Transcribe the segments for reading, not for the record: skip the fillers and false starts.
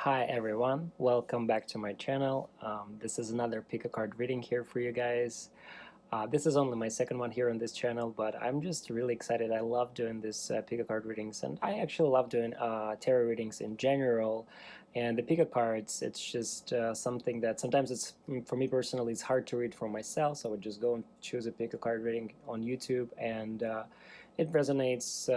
Hi everyone, welcome back to my channel. This is another pick a card reading here for you guys. This is only my second one here on this channel, but I'm just really excited. I love doing this pick a card readings, and I actually love doing tarot readings in general. And the pick a cards, it's just something that sometimes it's, for me personally, it's hard to read for myself, so I would just go and choose a pick a card reading on YouTube, and it resonates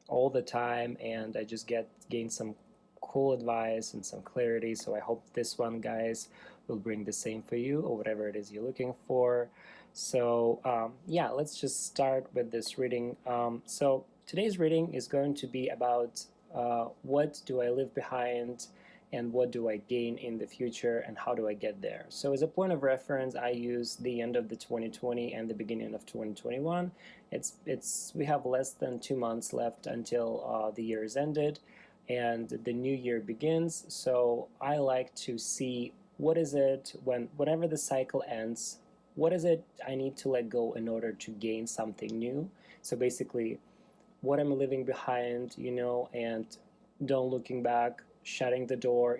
all the time, and I just gain some cool advice and some clarity. So I hope this one, guys, will bring the same for you or whatever it is you're looking for. So yeah, let's just start with this reading. So today's reading is going to be about what do I leave behind and what do I gain in the future and how do I get there. So as a point of reference, I use the end of the 2020 and the beginning of 2021. We have less than 2 months left until the year is ended and the new year begins. So I like to see what is it whenever the cycle ends, what is it I need to let go in order to gain something new. So basically, what I'm leaving behind, and don't looking back, shutting the door,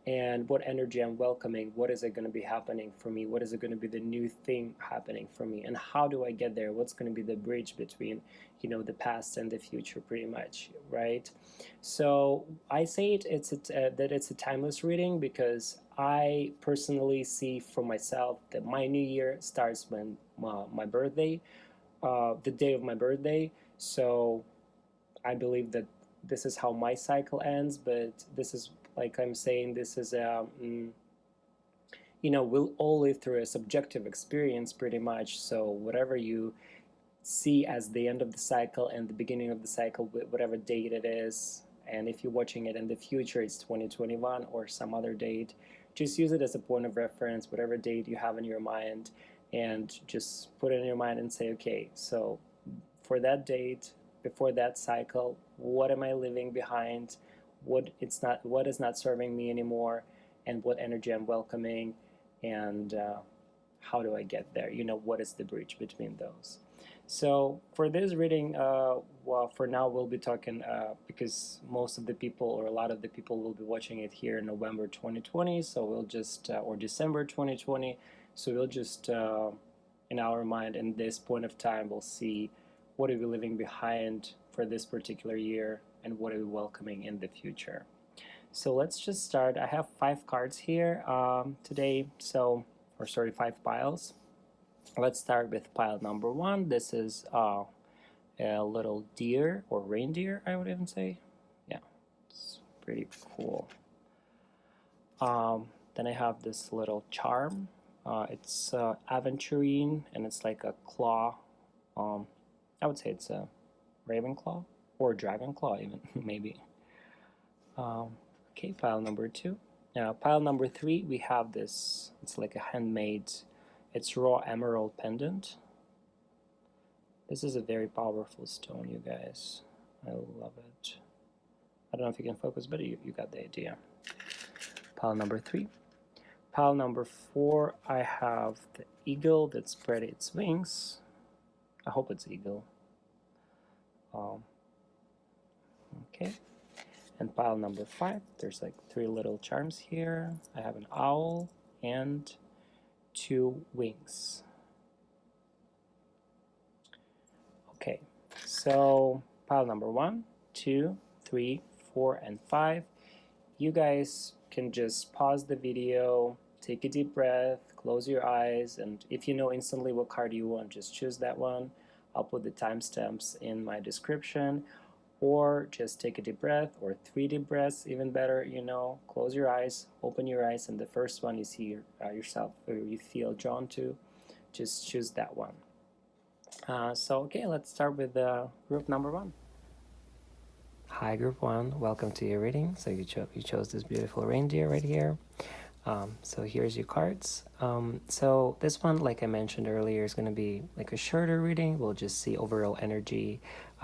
and what energy I'm welcoming. What is it going to be happening for me? What is it going to be the new thing happening for me? And how do I get there? What's going to be the bridge between, the past and the future, pretty much, right? So I say that it's a timeless reading because I personally see for myself that my new year starts when my birthday, the day of my birthday. So I believe that this is how my cycle ends, but this is, like I'm saying, this is we'll all live through a subjective experience pretty much. So whatever you see as the end of the cycle and the beginning of the cycle, whatever date it is, and if you're watching it in the future, it's 2021 or some other date, just use it as a point of reference, whatever date you have in your mind, and just put it in your mind and say, okay, so for that date, before that cycle, what am I leaving behind? What is not serving me anymore, and what energy I'm welcoming, and how do I get there? What is the bridge between those? So for this reading, well, for now we'll be talking because most of the people or a lot of the people will be watching it here in November 2020. So we'll just or December 2020. So we'll just in our mind, in this point of time, we'll see what are we leaving behind for this particular year and what are we welcoming in the future. So let's just start. I have 5 cards here today. So, or sorry, 5 piles. Let's start with pile number 1. This is a little deer or reindeer, I would even say. Yeah, it's pretty cool. Then I have this little charm. It's aventurine, and it's like a claw. I would say it's a raven claw or dragon claw, even maybe. Okay, pile number 2. Now, pile number 3, we have this. It's like a handmade. It's raw emerald pendant. This is a very powerful stone, you guys. I love it. I don't know if you can focus, but you got the idea. Pile number 3. Pile number 4, I have the eagle that spread its wings. I hope it's eagle. Okay. And pile number 5, there's like 3 little charms here. I have an owl and 2 wings. Okay, so pile number 1, 2, 3, 4, and 5. You guys can just pause the video, take a deep breath, close your eyes, and if you know instantly what card you want, just choose that one. I'll put the timestamps in my description, or just take a deep breath, or 3 deep breaths, even better, close your eyes, open your eyes, and the first one you see yourself or you feel drawn to, just choose that one. So okay, let's start with group number 1. Hi group 1, welcome to your reading. So you chose this beautiful reindeer right here. So here's your cards. So this one, like I mentioned earlier, is going to be like a shorter reading. We'll just see overall energy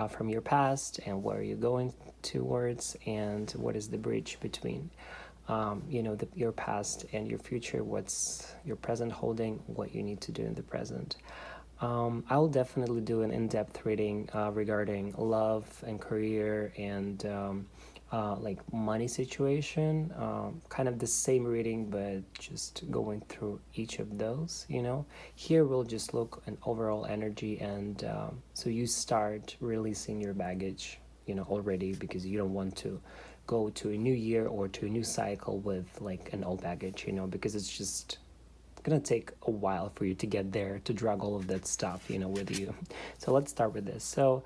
from your past and where you're going towards and what is the bridge between your past and your future, what's your present holding, what you need to do in the present. I'll definitely do an in-depth reading regarding love and career and like money situation, kind of the same reading but just going through each of those. Here we'll just look at overall energy, and so you start releasing your baggage already, because you don't want to go to a new year or to a new cycle with like an old baggage, because it's just gonna take a while for you to get there, to drag all of that stuff with you. So let's start with this. So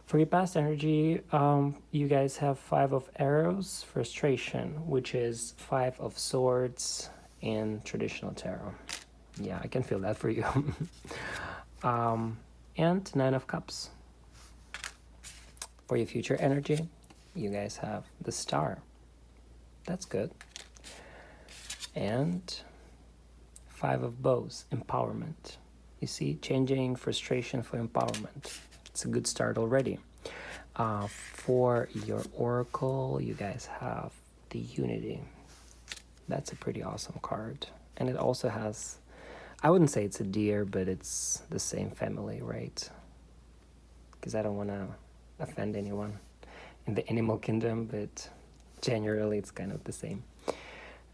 for your past energy, you guys have 5 of arrows, frustration, which is 5 of swords in traditional tarot. Yeah, I can feel that for you. And 9 of cups. For your future energy, you guys have the star. That's good. And 5 of bows, empowerment. You see, changing frustration for empowerment. It's a good start already. For your oracle, you guys have the unity. That's a pretty awesome card. And it also has, I wouldn't say it's a deer, but it's the same family, right? Because I don't want to offend anyone in the animal kingdom, but generally it's kind of the same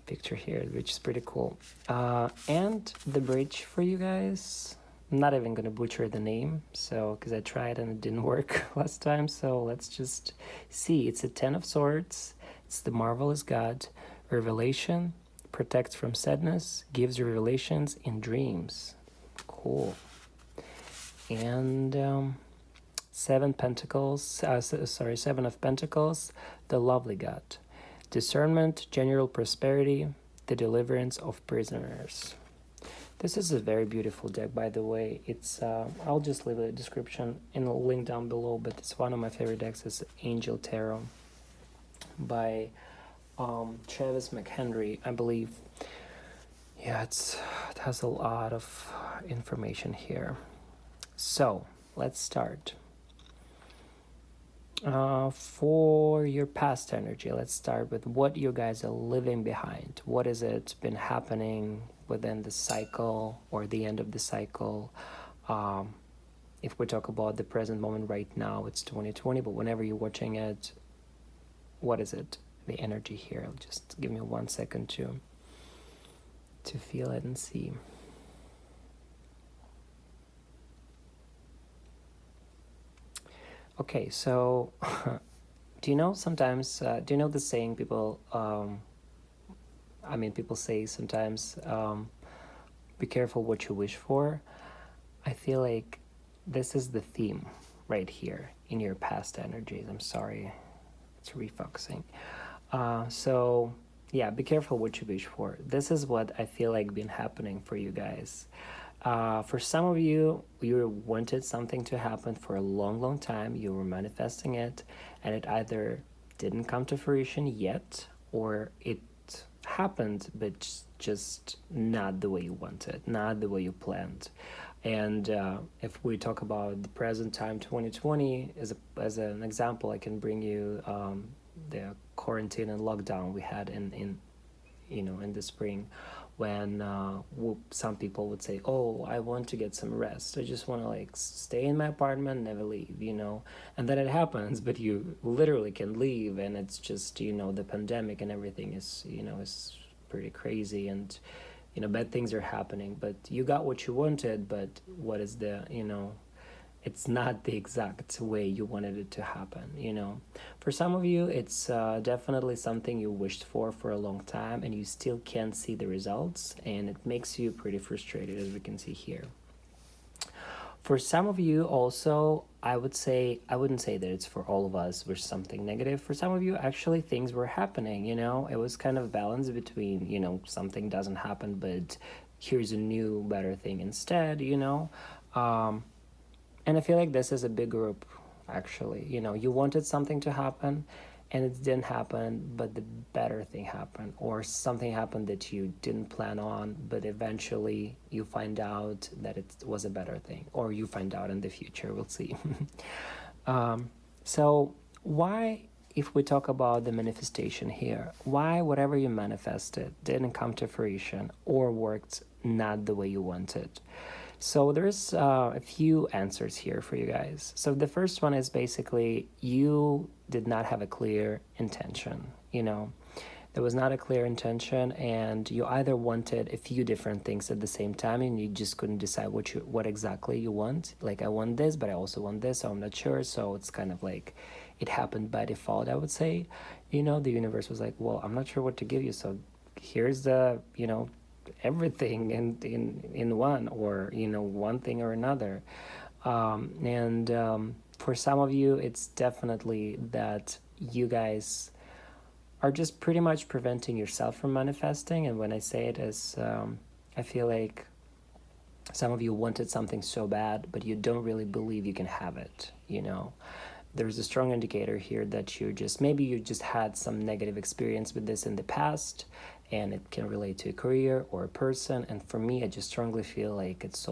picture here, which is pretty cool. And the bridge for you guys, I'm not even going to butcher the name, so because I tried and it didn't work last time. So let's just see. It's a 10 of swords. It's the marvelous God. Revelation, protects from sadness, gives revelations in dreams. Cool. And 7 pentacles, 7 of pentacles, the lovely God. Discernment, general prosperity, the deliverance of prisoners. This is a very beautiful deck, by the way. It's I'll just leave a description and a link down below, but it's one of my favorite decks. It's Angel Tarot by Travis McHenry, I believe. Yeah, it has a lot of information here. So let's start. For your past energy, let's start with what you guys are living behind. What has it been happening within the cycle or the end of the cycle? If we talk about the present moment right now, it's 2020, but whenever you're watching it, what is it? The energy here. Just give me 1 second to feel it and see. Okay, so do you know sometimes, do you know the saying people, people say sometimes, be careful what you wish for? I feel like this is the theme right here in your past energies. I'm sorry, it's refocusing. So yeah, be careful what you wish for. This is what I feel like been happening for you guys. For some of you, you wanted something to happen for a long time. You were manifesting it, and it either didn't come to fruition yet, or it happened, but just not the way you wanted, not the way you planned. And if we talk about the present time, 2020, as an example, I can bring you the quarantine and lockdown we had in the spring, when some people would say, oh, I want to get some rest, I just want to stay in my apartment, never leave, and then it happens, but you literally can leave, and it's just the pandemic and everything is is pretty crazy, and bad things are happening, but you got what you wanted, but what is the it's not the exact way you wanted it to happen. For some of you, it's definitely something you wished for a long time, and you still can't see the results, and it makes you pretty frustrated, as we can see here. For some of you also, I wouldn't say that it's for all of us with something negative. For some of you, actually, things were happening, it was kind of balance between, something doesn't happen, but here's a new, better thing instead, and I feel like this is a big group, actually. You wanted something to happen, and it didn't happen, but the better thing happened, or something happened that you didn't plan on, but eventually you find out that it was a better thing, or you find out in the future, we'll see. So why, if we talk about the manifestation here, why whatever you manifested didn't come to fruition or worked not the way you wanted? So there's a few answers here for you guys. So the first one is basically you did not have a clear intention. There was not a clear intention, and you either wanted a few different things at the same time, and you just couldn't decide what exactly you want. Like, I want this, but I also want this, so I'm not sure. So it's kind of like it happened by default, I would say. The universe was like, well, I'm not sure what to give you, so here's the everything in one, or one thing or another. And for some of you, it's definitely that you guys are just pretty much preventing yourself from manifesting. And when I say it as I feel like some of you wanted something so bad, but you don't really believe you can have it. There's a strong indicator here that maybe you just had some negative experience with this in the past, and it can relate to a career or a person. And for me, I just strongly feel like it's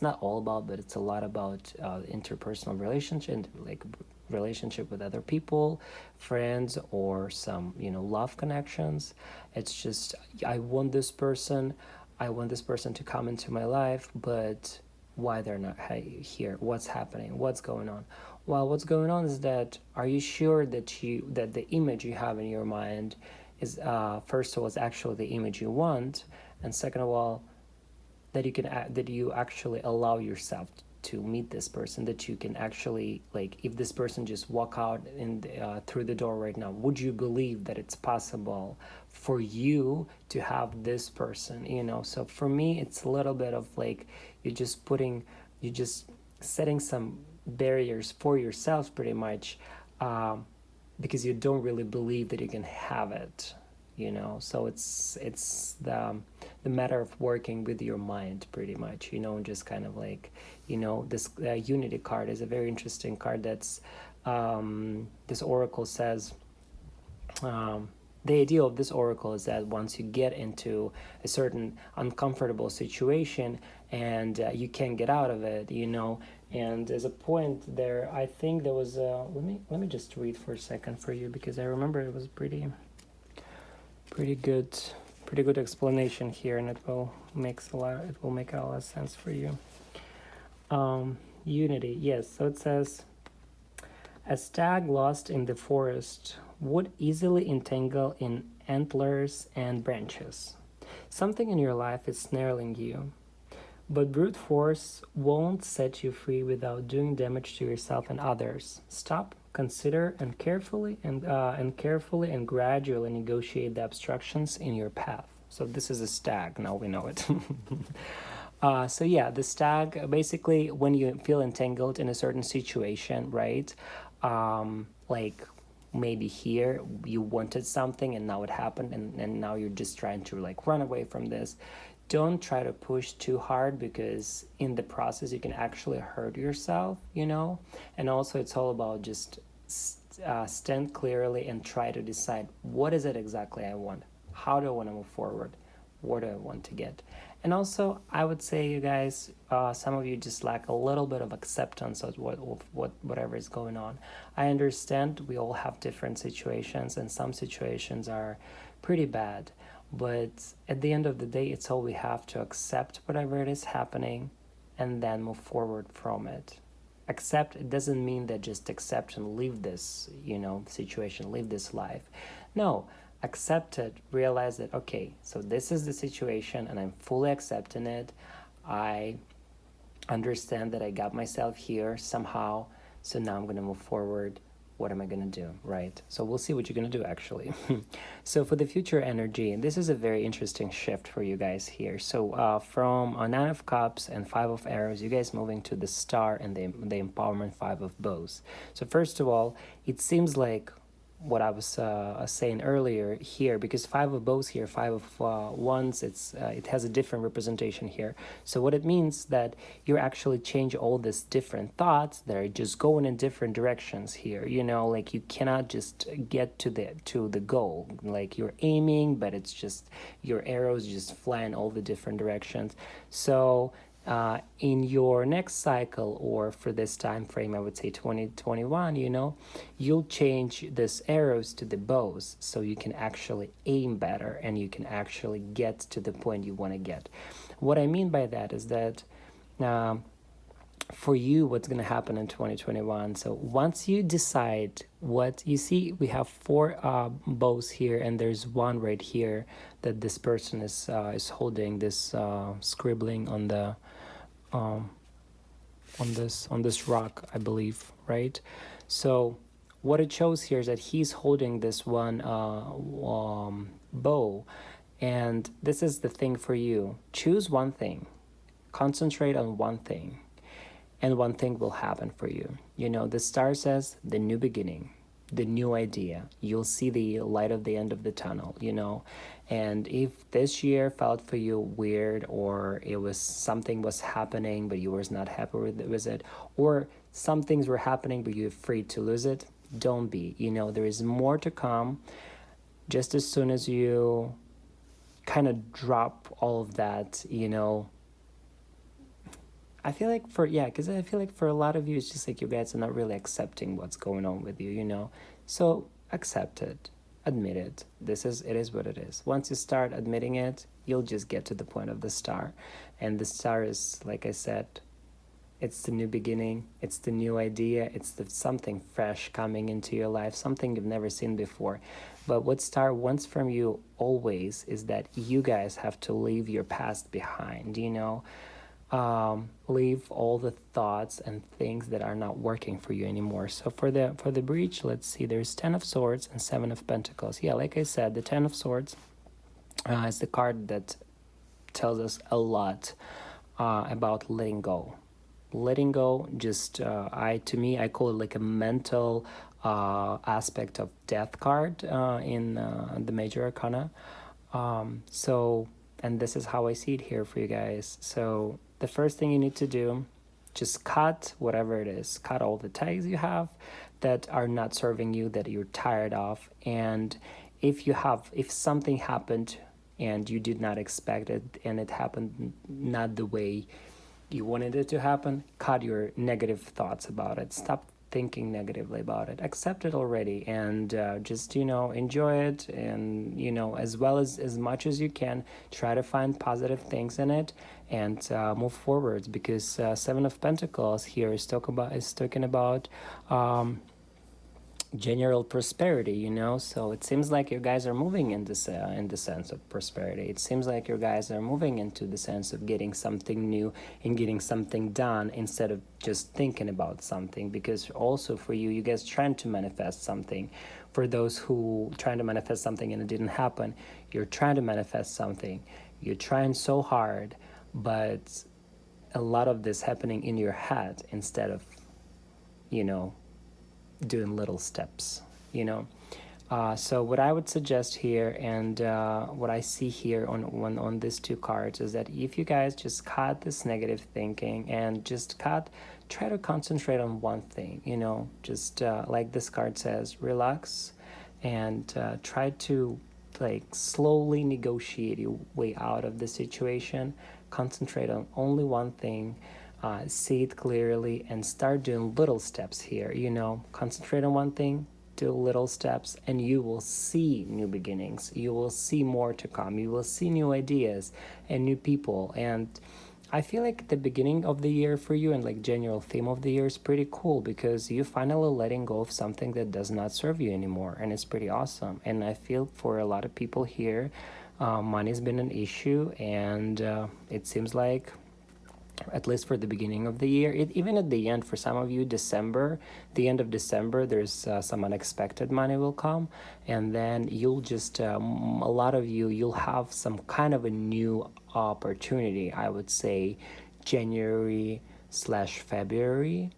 not all about, but it's a lot about interpersonal relationship with other people, friends, or some love connections. It's just, I want this person to come into my life, but why they're not here? What's happening? What's going on? Well, what's going on is that, are you sure that the image you have in your mind is first of all, is actually the image you want, and second of all, that you actually allow yourself to meet this person, that you can actually, like, if this person just walk out through the door right now, would you believe that it's possible for you to have this person? So for me, it's a little bit of like you're just setting some barriers for yourself, pretty much, because you don't really believe that you can have it. So it's the matter of working with your mind, pretty much. Just kind of like, this Unity card is a very interesting card. That's this oracle says, the idea of this oracle is that once you get into a certain uncomfortable situation and you can't get out of it, and there's a point there. I think there was let me just read for a second for you, because I remember it was pretty good explanation here, and it will make a lot of sense for you. Unity, yes. So it says, a stag lost in the forest would easily entangle in antlers and branches. Something in your life is snarling you, but brute force won't set you free without doing damage to yourself and others. Stop, consider, and carefully and gradually negotiate the obstructions in your path. So this is a stag. Now we know it. So yeah, the stag, basically, when you feel entangled in a certain situation, right? Like, maybe here you wanted something and now it happened, and now you're just trying to like run away from this. Don't try to push too hard, because in the process you can actually hurt yourself, and also it's all about just stand clearly and try to decide, what is it exactly I want? How do I want to move forward? What do I want to get? And also, I would say, you guys, some of you just lack a little bit of acceptance of whatever is going on. I understand we all have different situations, and some situations are pretty bad. But at the end of the day, it's all we have to accept whatever it is happening and then move forward from it. Accept, it doesn't mean that just accept and leave this, situation, leave this life. No. Accept it, realize that, okay, so this is the situation and I'm fully accepting it. I understand that I got myself here somehow, so now I'm going to move forward. What am I going to do, right? So we'll see what you're going to do, actually. So for the future energy, this is a very interesting shift for you guys here. So from a 9 of Cups and 5 of Arrows, you guys moving to the Star and the Empowerment 5 of Bows. So first of all, it seems like what I was saying earlier here, because 5 of Bows here, 5 of Wands, it has a different representation here. So what it means that you actually change all these different thoughts that are just going in different directions here. Like, you cannot just get to the goal. Like, you're aiming, but it's just your arrows just fly in all the different directions. So in your next cycle, or for this time frame, I would say 2021, you'll change these arrows to the bows, so you can actually aim better and you can actually get to the point you want to get. What I mean by that is that Now, for you, what's going to happen in 2021? So once you decide what you see, we have four bows here, and there's one right here that this person is holding, this scribbling on the on this rock, I believe, right? So what it shows here is that he's holding this one bow, and this is the thing for you. Choose one thing, concentrate on one thing, and one thing will happen for you. You know, the star says the new beginning, the new idea. You'll see the light of the end of the tunnel, you know. And if this year felt for you weird, or it was something was happening but you was not happy with it, or some things were happening but you're afraid to lose it, don't be. You know, there is more to come. Just as soon as you kind of drop all of that, you know, I feel like because I feel like for a lot of you, it's just like you guys are not really accepting what's going on with you, you know. So accept it, admit it. It is what it is. Once you start admitting it, you'll just get to the point of the star. And the star is, like I said, it's the new beginning, it's the new idea, it's something fresh coming into your life, something you've never seen before. But what star wants from you always is that you guys have to leave your past behind, you know. Leave all the thoughts and things that are not working for you anymore. So for the breach, let's see, there's 10 of swords and 7 of pentacles. Yeah, like I said, the 10 of swords is the card that tells us a lot about letting go. Letting go, just I call it like a mental aspect of death card in the major arcana. So, and this is how I see it here for you guys. So the first thing you need to do, just cut whatever it is. Cut all the tags you have that are not serving you, that you're tired of. And if something happened and you did not expect it, and it happened not the way you wanted it to happen, cut your negative thoughts about it. Stop thinking negatively about it. Accept it already, and just, you know, enjoy it. And, you know, as much as you can, try to find positive things in it and move forwards, because 7 of Pentacles here is talking about general prosperity, you know. So it seems like you guys are moving in the sense of prosperity. It seems like you guys are moving into the sense of getting something new and getting something done instead of just thinking about something. Because also for you guys trying to manifest something. For those who trying to manifest something and it didn't happen, you're trying to manifest something. You're trying so hard, but a lot of this happening in your head instead of, you know, doing little steps, you know. So what I would suggest here, and what I see here on these two cards, is that if you guys just cut this negative thinking and just try to concentrate on one thing, you know, just like this card says, relax, and try to like slowly negotiate your way out of the situation. Concentrate on only one thing. See it clearly and start doing little steps here, you know. Concentrate on one thing, do little steps, and you will see new beginnings. You will see more to come. You will see new ideas and new people. And I feel like the beginning of the year for you, and like general theme of the year, is pretty cool, because you finally letting go of something that does not serve you anymore, and it's pretty awesome. And I feel for a lot of people here, money's been an issue, and it seems like, at least for the beginning of the year, even at the end, for some of you, the end of December, there's some unexpected money will come, and then you'll just, a lot of you'll have some kind of a new opportunity, I would say, January/February,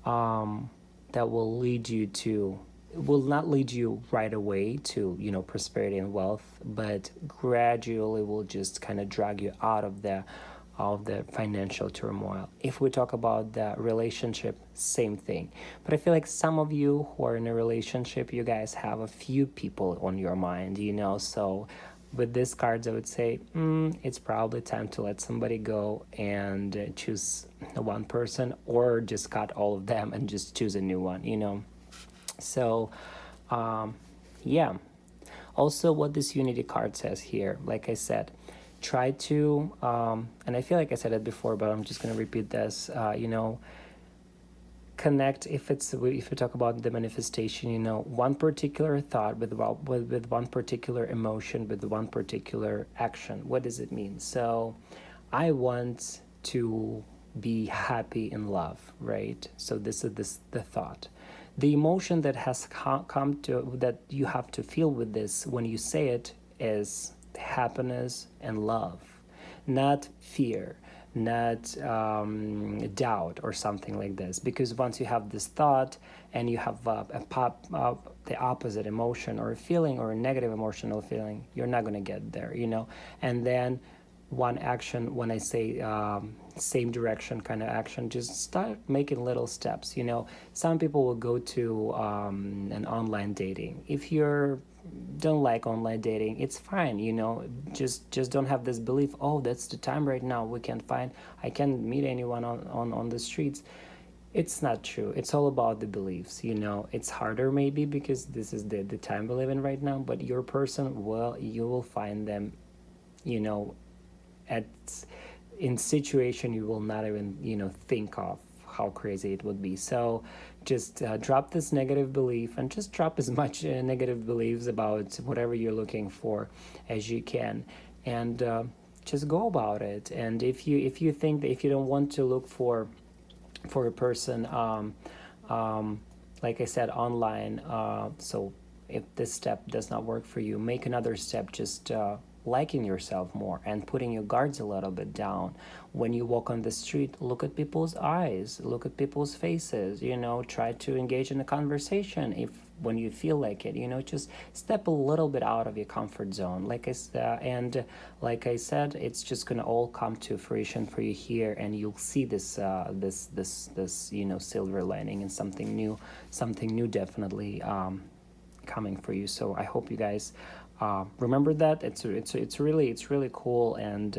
that will lead you to, will not lead you right away to, you know, prosperity and wealth, but gradually will just kind of drag you out of the financial turmoil. If we talk about the relationship, same thing. But I feel like some of you who are in a relationship, you guys have a few people on your mind, you know. So with these cards, I would say it's probably time to let somebody go and choose one person, or just cut all of them and just choose a new one, you know. So yeah. Also, what this unity card says here, like I said, try to, and I feel like I said it before, but I'm just going to repeat this, connect, if we talk about the manifestation, one particular thought with one particular emotion, with one particular action. What does it mean? So I want to be happy in love, right? So this is the thought. The emotion that has come to, that you have to feel with this when you say it, is happiness and love, not fear, not doubt or something like this. Because once you have this thought and you have the opposite emotion or a feeling, or a negative emotional feeling, you're not going to get there, and then one action, when I say same direction kind of action, just start making little steps. Some people will go to an online dating. If you're don't like online dating, it's fine. Just don't have this belief, oh, that's the time right now, I can't meet anyone on the streets. It's not true. It's all about the beliefs. It's harder maybe because this is the time we live in right now, but your person, well, you will find them in situation you will not even think of how crazy it would be. So just drop this negative belief, and just drop as much negative beliefs about whatever you're looking for as you can, and just go about it. And if you think that, if you don't want to look for a person, like I said, online, so if this step does not work for you, make another step. Just liking yourself more and putting your guards a little bit down. When you walk on the street, look at people's eyes, look at people's faces, try to engage in a conversation when you feel like it, just step a little bit out of your comfort zone. Like I said, it's just gonna all come to fruition for you here, and you'll see this silver lining, and something new definitely coming for you. So I hope you guys remember that. It's really cool, and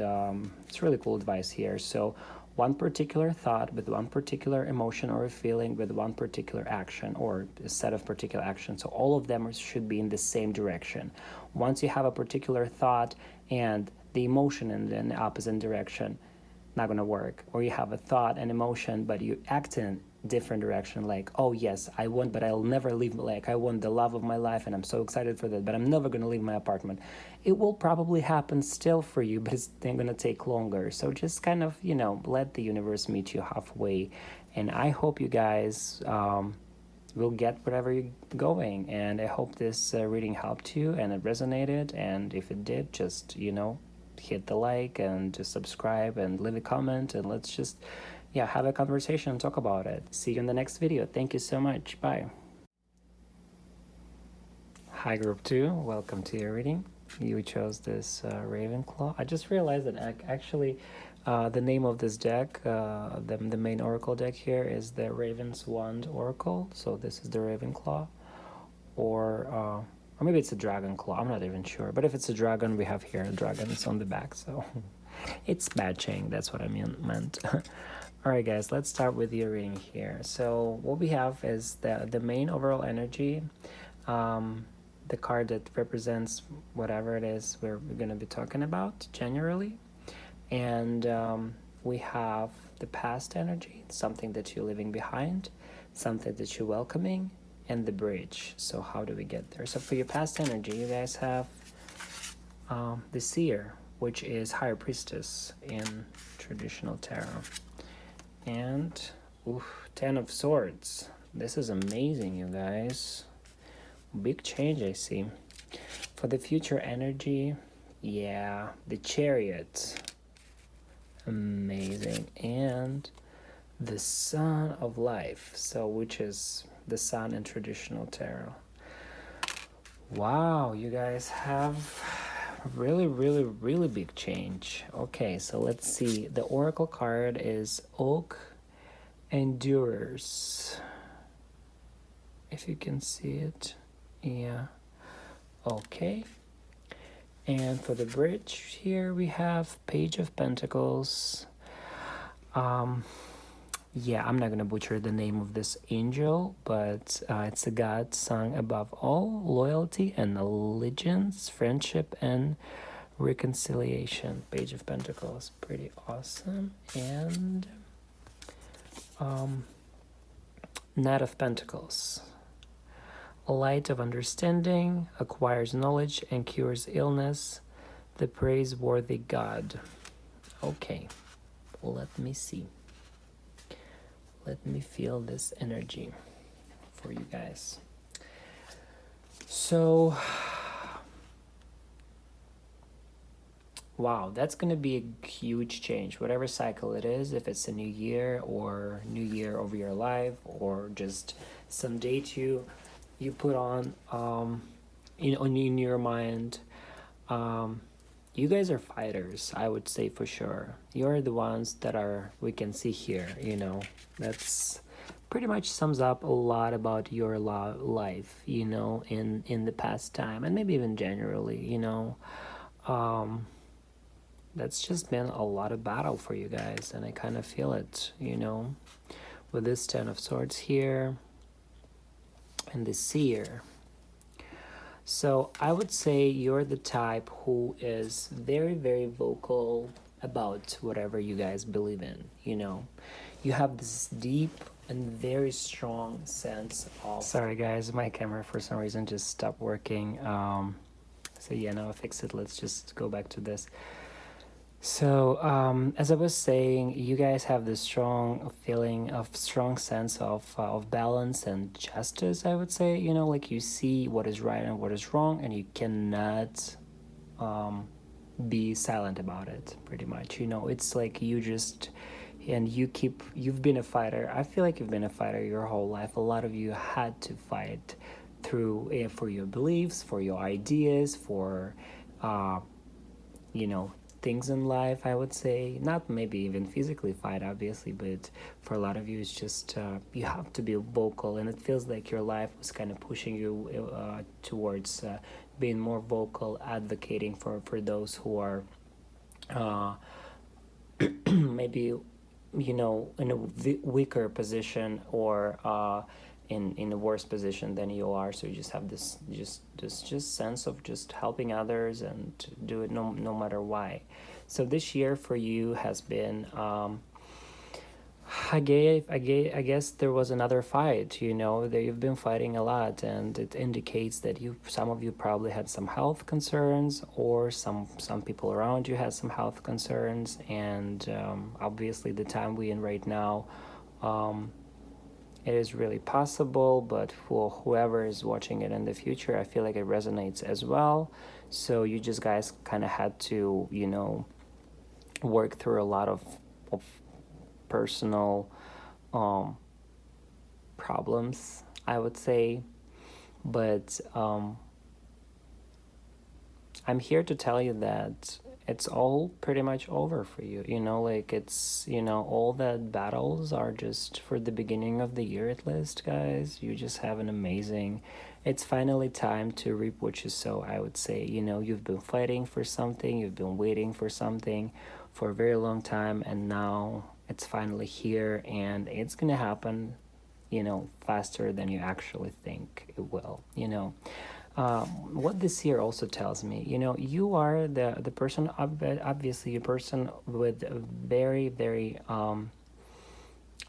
it's really cool advice here. So one particular thought with one particular emotion or a feeling with one particular action, or a set of particular actions. So all of them should be in the same direction. Once you have a particular thought and the emotion in the opposite direction, not gonna work. Or you have a thought and emotion, but you act in different direction, like, oh yes, I want, but I'll never leave, like I want the love of my life and I'm so excited for that, but I'm never going to leave my apartment. It will probably happen still for you, but it's going to take longer. So just kind of let the universe meet you halfway, and I hope you guys will get wherever you're going. And I hope this reading helped you and it resonated, and if it did, just hit the like and just subscribe and leave a comment, and let's just have a conversation and talk about it. See you in the next video. Thank you so much. Bye. Hi, group 2. Welcome to your reading. You chose this Ravenclaw. I just realized that actually the name of this deck, the main oracle deck here, is the Raven's Wand Oracle. So this is the Ravenclaw, or maybe it's a Dragon Claw. I'm not even sure. But if it's a dragon, we have here dragons on the back. So it's matching. That's what I meant. Alright guys, let's start with your reading here. So what we have is the main overall energy, the card that represents whatever it is we're going to be talking about generally. And we have the past energy, something that you're leaving behind, something that you're welcoming, and the bridge. So how do we get there? So for your past energy, you guys have the Seer, which is Higher Priestess in traditional tarot. And 10 of Swords. This is amazing, you guys. Big change, I see. For the future energy, the Chariot. Amazing. And the Sun of Life, so which is the Sun in traditional tarot. Wow, you guys have really big change. Okay, so let's see. The oracle card is Oak Endurers, if you can see it. Okay. And for the bridge here we have Page of Pentacles. I'm not gonna butcher the name of this angel, but it's a god sung above all, loyalty and allegiance, friendship and reconciliation, Page of Pentacles, pretty awesome. And Knight of Pentacles, light of understanding, acquires knowledge and cures illness, the praiseworthy God. Okay, let me see. Let me feel this energy for you guys. So, wow, that's going to be a huge change. Whatever cycle it is, if it's a new year or new year over your life, or just some date you put on in your mind. You guys are fighters, I would say, for sure. You're the ones that we can see here, That's pretty much sums up a lot about your life, in the past time, and maybe even generally, That's just been a lot of battle for you guys, and I kind of feel it, with this Ten of Swords here, and the Seer. So I would say you're the type who is very, very vocal about whatever you guys believe in, You have this deep and very strong sense of... Sorry guys, my camera for some reason just stopped working. So yeah, now I fixed it. Let's just go back to this. So, as I was saying, you guys have this strong feeling of strong sense of balance and justice, I would say, like you see what is right and what is wrong, and you cannot be silent about it, pretty much, it's like you just, and you've been a fighter. I feel like you've been a fighter your whole life. A lot of you had to fight through, for your beliefs, for your ideas, for, things in life, I would say. Not maybe even physically fight, obviously, but for a lot of you, it's just you have to be vocal, and it feels like your life was kind of pushing you towards being more vocal, advocating for those who are maybe, in a weaker position, or in a worse position than you are. So you just have this just sense of just helping others and do it no matter why. So this year for you has been I guess there was another fight, that you've been fighting a lot, and it indicates that some of you probably had some health concerns, or some people around you had some health concerns, and obviously the time we're in right now, it is really possible, but for whoever is watching it in the future, I feel like it resonates as well. So you just guys kind of had to, work through a lot of personal problems, I would say. But I'm here to tell you that it's all pretty much over for you, like it's, all that battles are just for the beginning of the year at least, guys. You just have an amazing, it's finally time to reap what you sow, I would say. You've been fighting for something, you've been waiting for something for a very long time, and now it's finally here, and it's gonna happen, faster than you actually think it will, What this here also tells me, you are the person, obviously a person with a very, very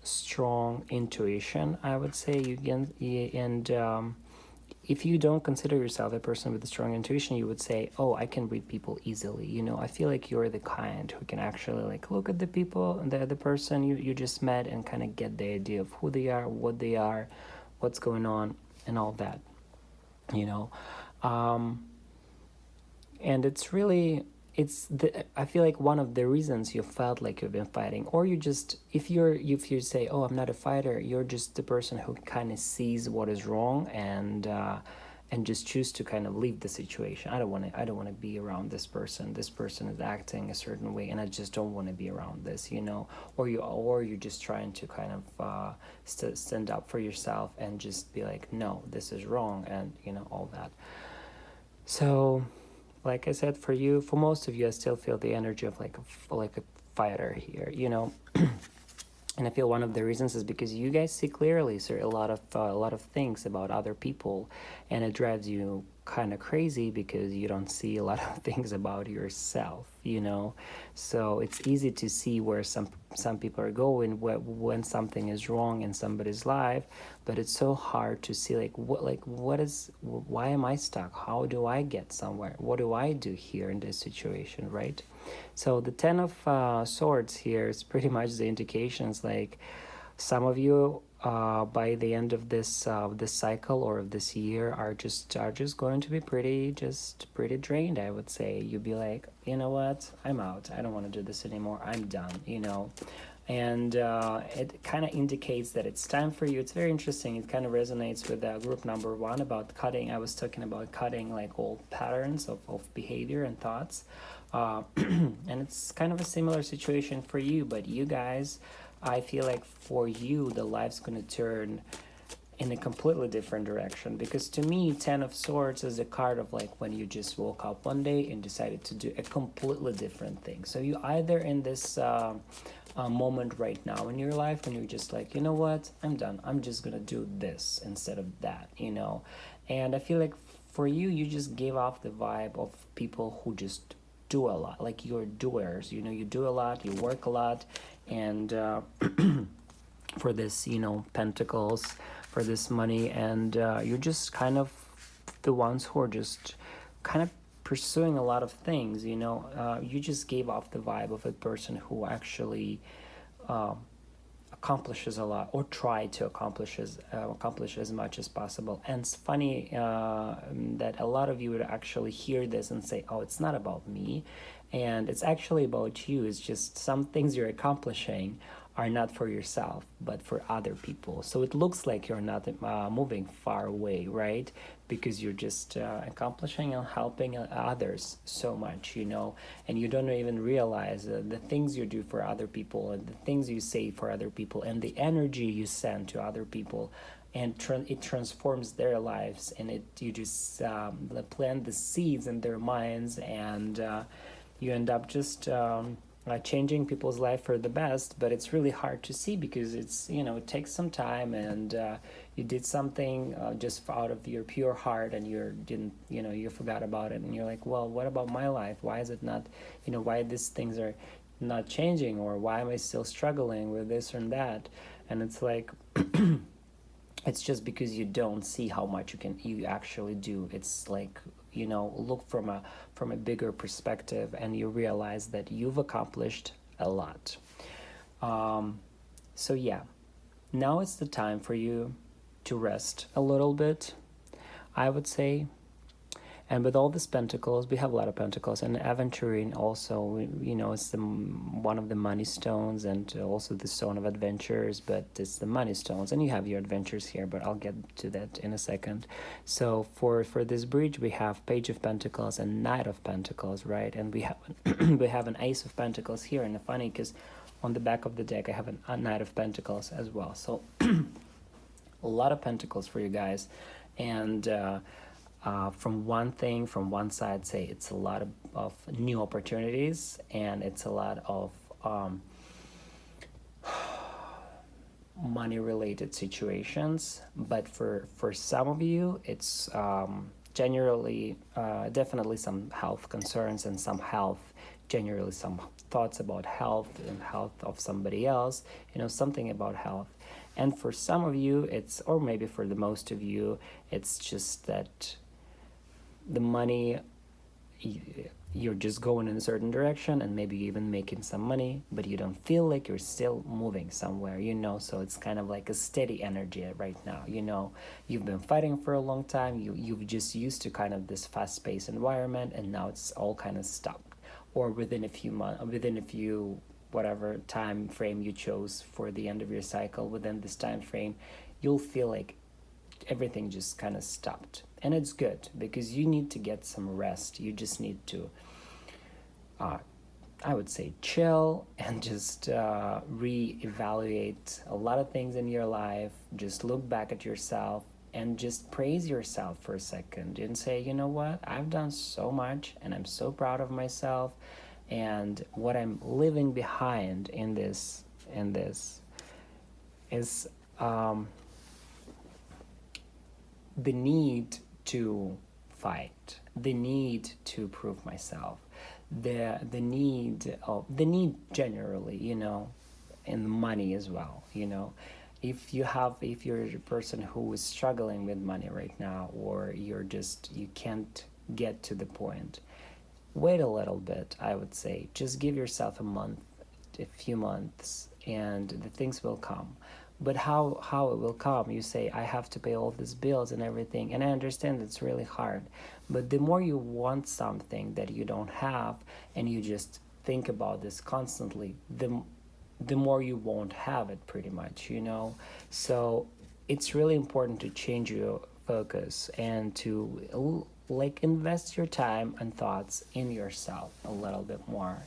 strong intuition, I would say. And if you don't consider yourself a person with a strong intuition, you would say, oh, I can read people easily. I feel like you're the kind who can actually like look at the people, the person you just met, and kind of get the idea of who they are, what they are, what's going on, and all that. And it's really, I feel like one of the reasons you felt like you've been fighting, or you just, if you say, oh, I'm not a fighter, you're just the person who kind of sees what is wrong, and just choose to kind of leave the situation. I don't want to be around this person. This person is acting a certain way, and I just don't want to be around this, or you're just trying to kind of stand up for yourself and just be like, no, this is wrong, and all that. So, like I said, for most of you, I still feel the energy of like a fighter here, And I feel one of the reasons is because you guys see clearly, a lot of things about other people, and it drives you kind of crazy because you don't see a lot of things about yourself, you know. So it's easy to see where some people are going when something is wrong in somebody's life, but it's so hard to see why am I stuck? How do I get somewhere? What do I do here in this situation, right? So the Ten of Swords here is pretty much the indications, like some of you by the end of this cycle or of this year are just going to be pretty drained, I would say. You'll be like, you know what, I'm out, I don't want to do this anymore, I'm done, you know. And it kind of indicates that it's time for you. It's very interesting. It kind of resonates with group number 1 about cutting. I was talking about cutting like old patterns of behavior and thoughts. And it's kind of a similar situation for you, but you guys, I feel like for you, the life's going to turn in a completely different direction, because to me, Ten of Swords is a card of like when you just woke up one day and decided to do a completely different thing. So you either in this moment right now in your life when you're just like, you know what, I'm done, I'm just gonna do this instead of that, you know. And I feel like for you, you just gave off the vibe of people who just do a lot, like you're doers, you know, you do a lot, you work a lot. And for this, you know, pentacles, for this money, and you're just kind of the ones who are just kind of pursuing a lot of things, you know. You just gave off the vibe of a person who actually accomplishes a lot, or try to accomplish as much as possible. And it's funny that a lot of you would actually hear this and say, oh, it's not about me, and it's actually about you. It's just some things you're accomplishing are not for yourself, but for other people. So it looks like you're not moving far away, right? Because you're just accomplishing and helping others so much, you know, and you don't even realize the things you do for other people, and the things you say for other people, and the energy you send to other people, and it transforms their lives, and you just plant the seeds in their minds, and you end up just changing people's life for the best. But it's really hard to see because it's, you know, it takes some time, and you did something just out of your pure heart, and you forgot about it, and you're like, well, what about my life? Why is it not, you know, why these things are not changing, or why am I still struggling with this and that? And it's like it's just because you don't see how much you actually do. It's like, you know, look from a bigger perspective, and you realize that you've accomplished a lot. So yeah, now it's the time for you to rest a little bit, I would say. And with all these pentacles, we have a lot of pentacles, and aventurine also, you know, it's one of the money stones, and also the stone of adventures, but it's the money stones, and you have your adventures here, but I'll get to that in a second. So for this bridge, we have Page of Pentacles and Knight of Pentacles, right? And we have we have an Ace of Pentacles here, and funny because on the back of the deck I have a Knight of Pentacles as well. So a lot of pentacles for you guys. And from one side, say it's a lot of new opportunities, and it's a lot of money related situations. But for some of you, it's generally definitely some health concerns, and generally some thoughts about health and health of somebody else, you know, something about health. And for some of you, it's, or maybe for the most of you, it's just that the money, you're just going in a certain direction, and maybe even making some money, but you don't feel like you're still moving somewhere, you know. So it's kind of like a steady energy right now, you know. You've been fighting for a long time, you've just used to kind of this fast-paced environment, and now it's all kind of stuck. Or within a few whatever time frame you chose for the end of your cycle, within this time frame, you'll feel like everything just kind of stopped. And it's good, because you need to get some rest. You just need to I would say chill, and just reevaluate a lot of things in your life. Just look back at yourself and just praise yourself for a second, and say, you know what, I've done so much, and I'm so proud of myself, and what I'm leaving behind in this is the need to fight, the need to prove myself, the need generally, and money as well, if you're a person who is struggling with money right now, or you can't get to the point, wait a little bit. I would say just give yourself a few months, and the things will come. But how it will come, you say, I have to pay all these bills and everything, and I understand it's really hard. But the more you want something that you don't have, and you just think about this constantly, the more you won't have it, pretty much, so it's really important to change your focus, and to like invest your time and thoughts in yourself a little bit more,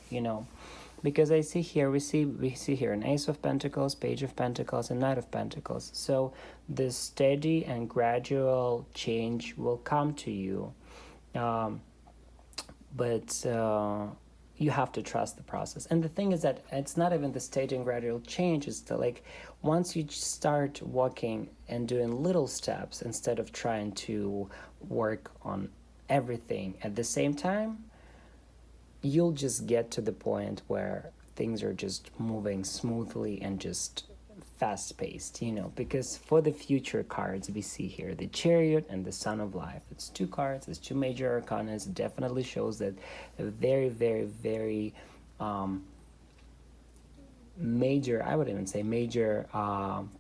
because we see here an Ace of Pentacles, Page of Pentacles, and Knight of Pentacles. So this steady and gradual change will come to you, but you have to trust the process. And the thing is that it's not even the steady and gradual change. It's like once you start walking and doing little steps instead of trying to work on everything at the same time, you'll just get to the point where things are just moving smoothly and just fast-paced, because for the future cards we see here, the Chariot and the Sun of Life, it's two cards, it's two major arcana. It definitely shows that a very, very, very major, I would even say major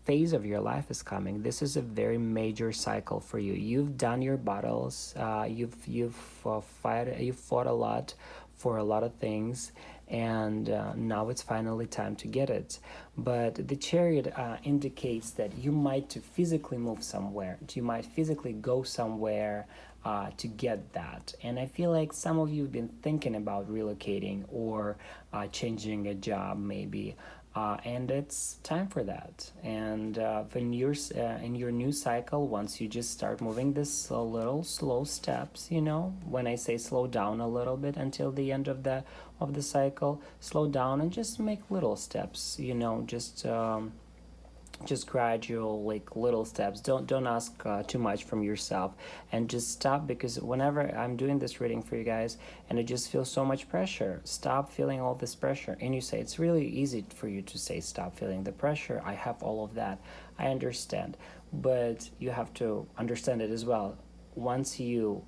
phase of your life is coming. This is a very major cycle for you. You've done your battles, you've fought a lot for a lot of things, and now it's finally time to get it. But the Chariot indicates that you might physically move somewhere, you might physically go somewhere to get that. And I feel like some of you have been thinking about relocating or changing a job maybe, and it's time for that. And when you're in your new cycle, once you just start moving this little slow steps, when I say slow down a little bit until the end of the cycle, slow down and just make little steps, just gradual, like little steps. Don't ask too much from yourself, and just stop, because whenever I'm doing this reading for you guys and I just feel so much pressure, stop feeling all this pressure. And you say, it's really easy for you to say stop feeling the pressure, I have all of that, I understand, but you have to understand it as well. Once you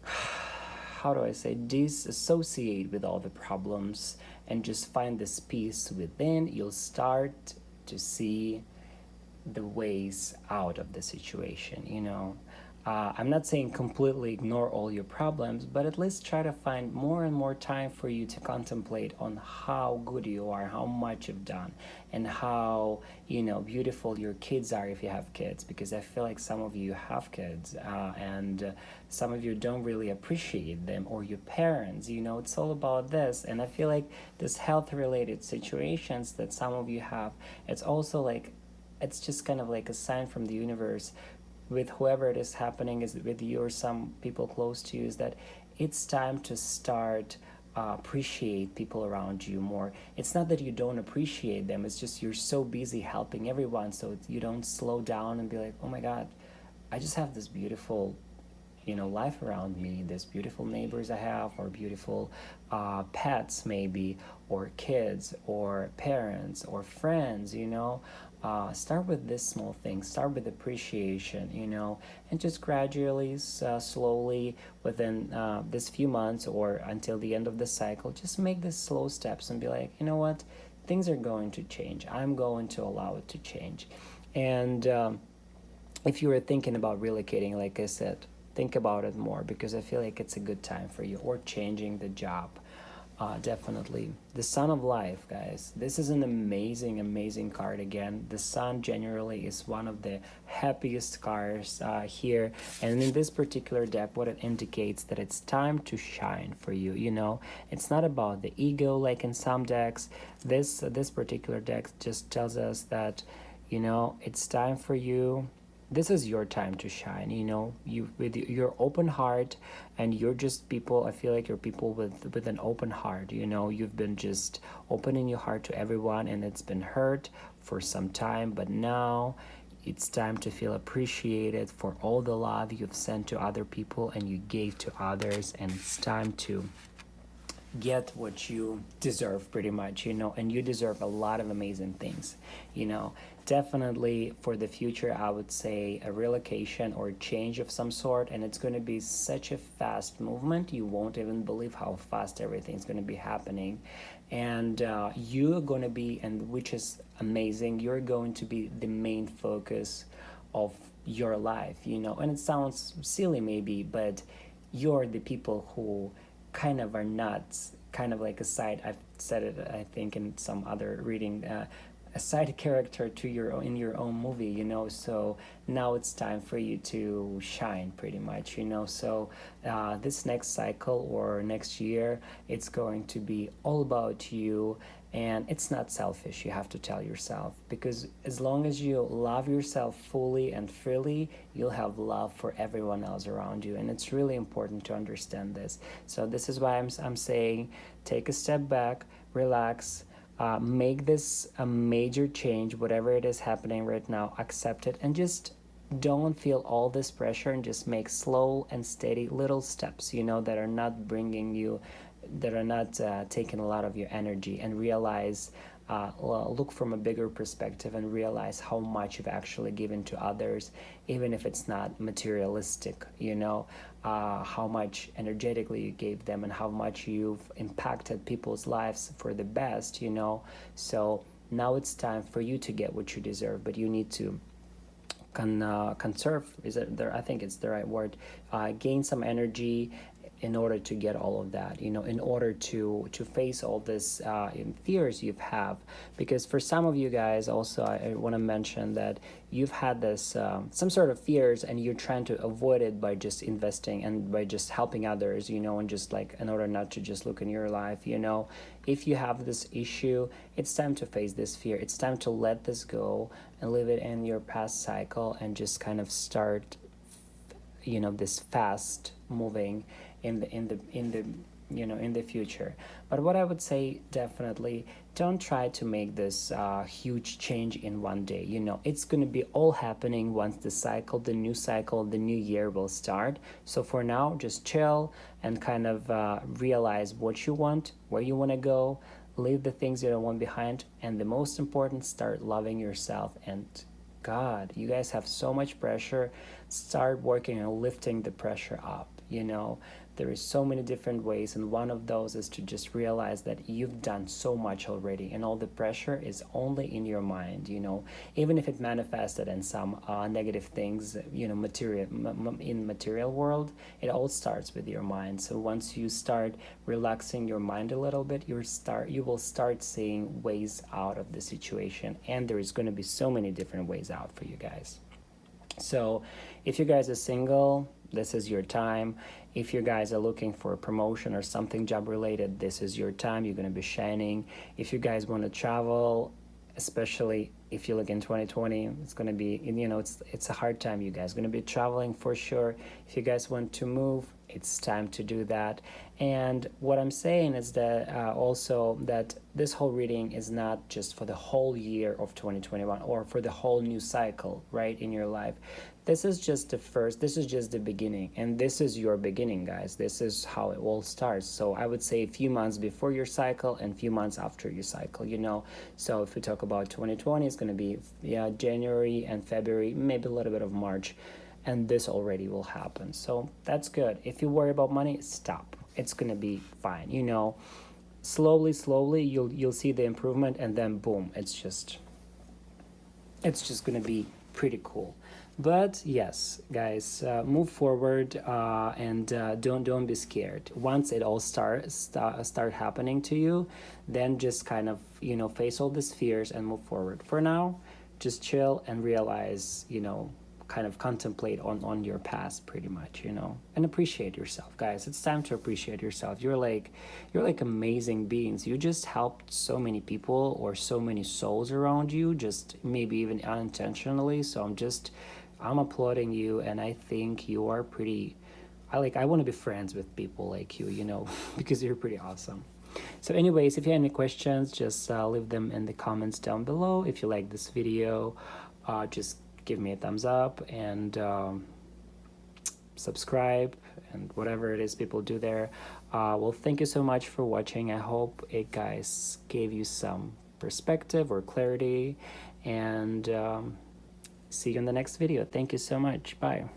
how do I say, disassociate with all the problems and just find this peace within, you'll start to see the ways out of the situation, I'm not saying completely ignore all your problems, but at least try to find more and more time for you to contemplate on how good you are, how much you've done, and how beautiful your kids are if you have kids, because I feel like some of you have kids, and some of you don't really appreciate them, or your parents, it's all about this. And I feel like this health related situations that some of you have, it's also like, it's just kind of like a sign from the universe with whoever it is happening, is with you or some people close to you, is that it's time to start appreciate people around you more. It's not that you don't appreciate them, it's just you're so busy helping everyone, so you don't slow down and be like, oh my god, I just have this beautiful life around me, this beautiful neighbors I have, or beautiful pets maybe, or kids, or parents, or friends, start with this small thing, start with appreciation, and just gradually, slowly, within this few months or until the end of the cycle, just make these slow steps and be like, you know what, things are going to change, I'm going to allow it to change. And if you were thinking about relocating, like I said, think about it more, because I feel like it's a good time for you, or changing the job. Definitely. The Sun of Life, guys. This is an amazing, amazing card again. The Sun generally is one of the happiest cards here. And in this particular deck, what it indicates that it's time to shine for you, It's not about the ego like in some decks. This particular deck just tells us that, it's time for you. This is your time to shine, you with your open heart, and you're just people, I feel like you're people with an open heart, you've been just opening your heart to everyone, and it's been hurt for some time, but now It's time to feel appreciated for all the love you've sent to other people and you gave to others, and it's time to get what you deserve pretty much, and you deserve a lot of amazing things. Definitely for the future, I would say a relocation or change of some sort, and it's going to be such a fast movement, you won't even believe how fast everything's going to be happening. And you're going to be, and which is amazing, you're going to be the main focus of your life, and it sounds silly maybe, but you're the people who kind of are not kind of like a side, I've said it I think in some other reading, a side character to in your own movie, so now it's time for you to shine pretty much, so this next cycle or next year, it's going to be all about you. And it's not selfish, you have to tell yourself, because as long as you love yourself fully and freely, you'll have love for everyone else around you. And it's really important to understand this. So this is why I'm saying, take a step back, relax, make this a major change, whatever it is happening right now, accept it, and just don't feel all this pressure, and just make slow and steady little steps, that are not bringing you, that are not taking a lot of your energy, and realize, look from a bigger perspective and realize how much you've actually given to others, even if it's not materialistic, how much energetically you gave them and how much you've impacted people's lives for the best, so now it's time for you to get what you deserve, but you need to conserve, is it there? I think it's the right word, gain some energy in order to get all of that, in order to face all this fears you've have. Because for some of you guys also, I want to mention that you've had this some sort of fears, and you're trying to avoid it by just investing and by just helping others, and just like in order not to just look in your life, if you have this issue, it's time to face this fear. It's time to let this go and leave it in your past cycle, and just kind of start this fast moving in the future. But what I would say, definitely don't try to make this huge change in one day. It's going to be all happening once the new year will start. So for now, just chill and kind of realize what you want, where you want to go, leave the things you don't want behind, and the most important, start loving yourself. And God, you guys have so much pressure. Start working on lifting the pressure up. There is so many different ways, and one of those is to just realize that you've done so much already, and all the pressure is only in your mind. Even if it manifested in some negative things, material in material world, it all starts with your mind. So once you start relaxing your mind a little bit, you will start seeing ways out of the situation, and there is going to be so many different ways out for you guys. So if you guys are single, this is your time. If you guys are looking for a promotion or something job related, this is your time. You're going to be shining. If you guys want to travel, especially if you look in 2020, it's going to be, it's a hard time, you guys. Going to be traveling for sure. If you guys want to move, it's time to do that. And what I'm saying is that also that this whole reading is not just for the whole year of 2021 or for the whole new cycle, right, in your life. This is just the beginning, and this is your beginning, guys. This is how it all starts. So I would say a few months before your cycle and a few months after your cycle, So if we talk about 2020, it's going to be January and February, maybe a little bit of March, and this already will happen. So that's good. If you worry about money, stop. It's going to be fine. Slowly, you'll see the improvement, and then boom, it's just going to be pretty cool. But yes, guys, move forward, and don't be scared. Once it all start happening to you, then just kind of face all these fears and move forward. For now, just chill and realize, kind of contemplate on your past pretty much, and appreciate yourself, guys. It's time to appreciate yourself. You're like amazing beings. You just helped so many people or so many souls around you, just maybe even unintentionally. So I'm applauding you, and I think you are pretty, I want to be friends with people like you, because you're pretty awesome. So anyways, if you have any questions, just leave them in the comments down below. If you like this video, just give me a thumbs up and subscribe and whatever it is people do there. Well, thank you so much for watching. I hope it guys gave you some perspective or clarity, and see you in the next video. Thank you so much. Bye.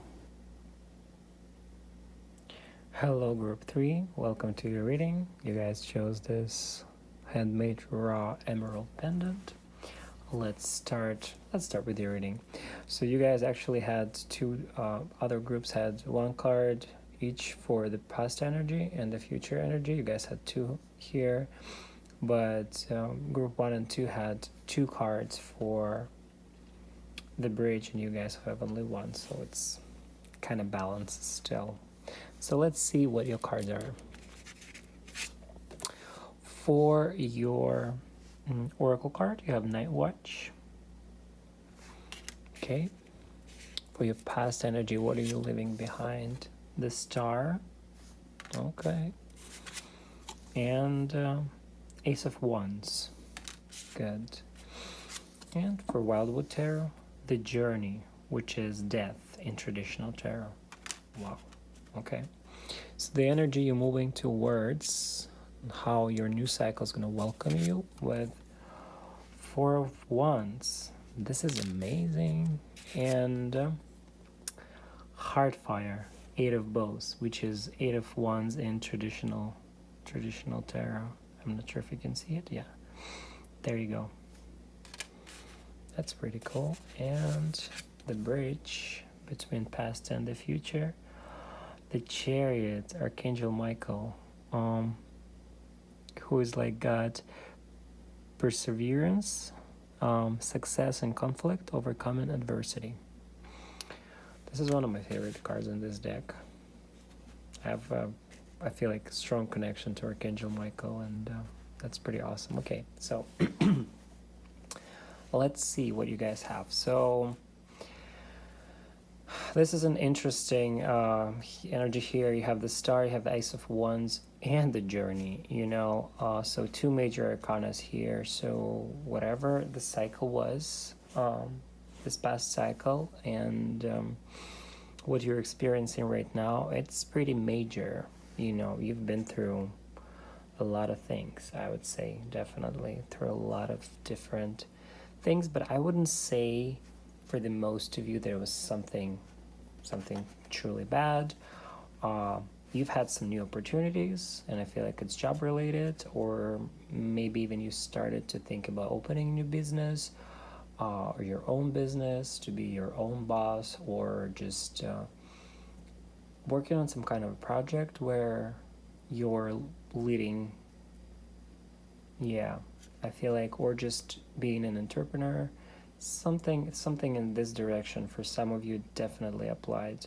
Hello group 3, welcome to your reading. You guys chose this handmade raw emerald pendant. Let's start with your reading. So you guys actually had two other groups had one card each for the past energy and the future energy. You guys had two here, but group 1 and 2 had two cards for the bridge, and you guys have only one, so it's kind of balanced still. So let's see what your cards are. For your Oracle card, you have Night Watch. Okay. For your past energy, what are you leaving behind? The Star. Okay. And Ace of Wands. Good. And for Wildwood Tarot, the Journey, which is death in traditional tarot. Wow. Okay. So the energy you're moving towards, how your new cycle is going to welcome you with Four of Wands. This is amazing. And Heartfire, Eight of Bows, which is Eight of Wands in traditional tarot. I'm not sure if you can see it. Yeah, there you go. That's pretty cool. And the bridge between past and the future, the Chariot, Archangel Michael, who is like God, perseverance, success in conflict, overcoming adversity. This is one of my favorite cards in this deck. I have, I feel like a strong connection to Archangel Michael, and that's pretty awesome. Okay, so let's see what you guys have. So this is an interesting energy here. You have the Star, you have the Ace of Wands, and the Journey, you know. So two major arcanas here. So whatever the cycle was, this past cycle, and what you're experiencing right now, it's pretty major. You know, you've been through a lot of things, I would say, definitely through a lot of different things, but I wouldn't say for the most of you there was something truly bad. You've had some new opportunities, and I feel like it's job related, or maybe even you started to think about opening a new business, or your own business, to be your own boss, or just working on some kind of a project where you're leading. Yeah, I feel like, or just being an entrepreneur, something in this direction. For some of you, definitely applied.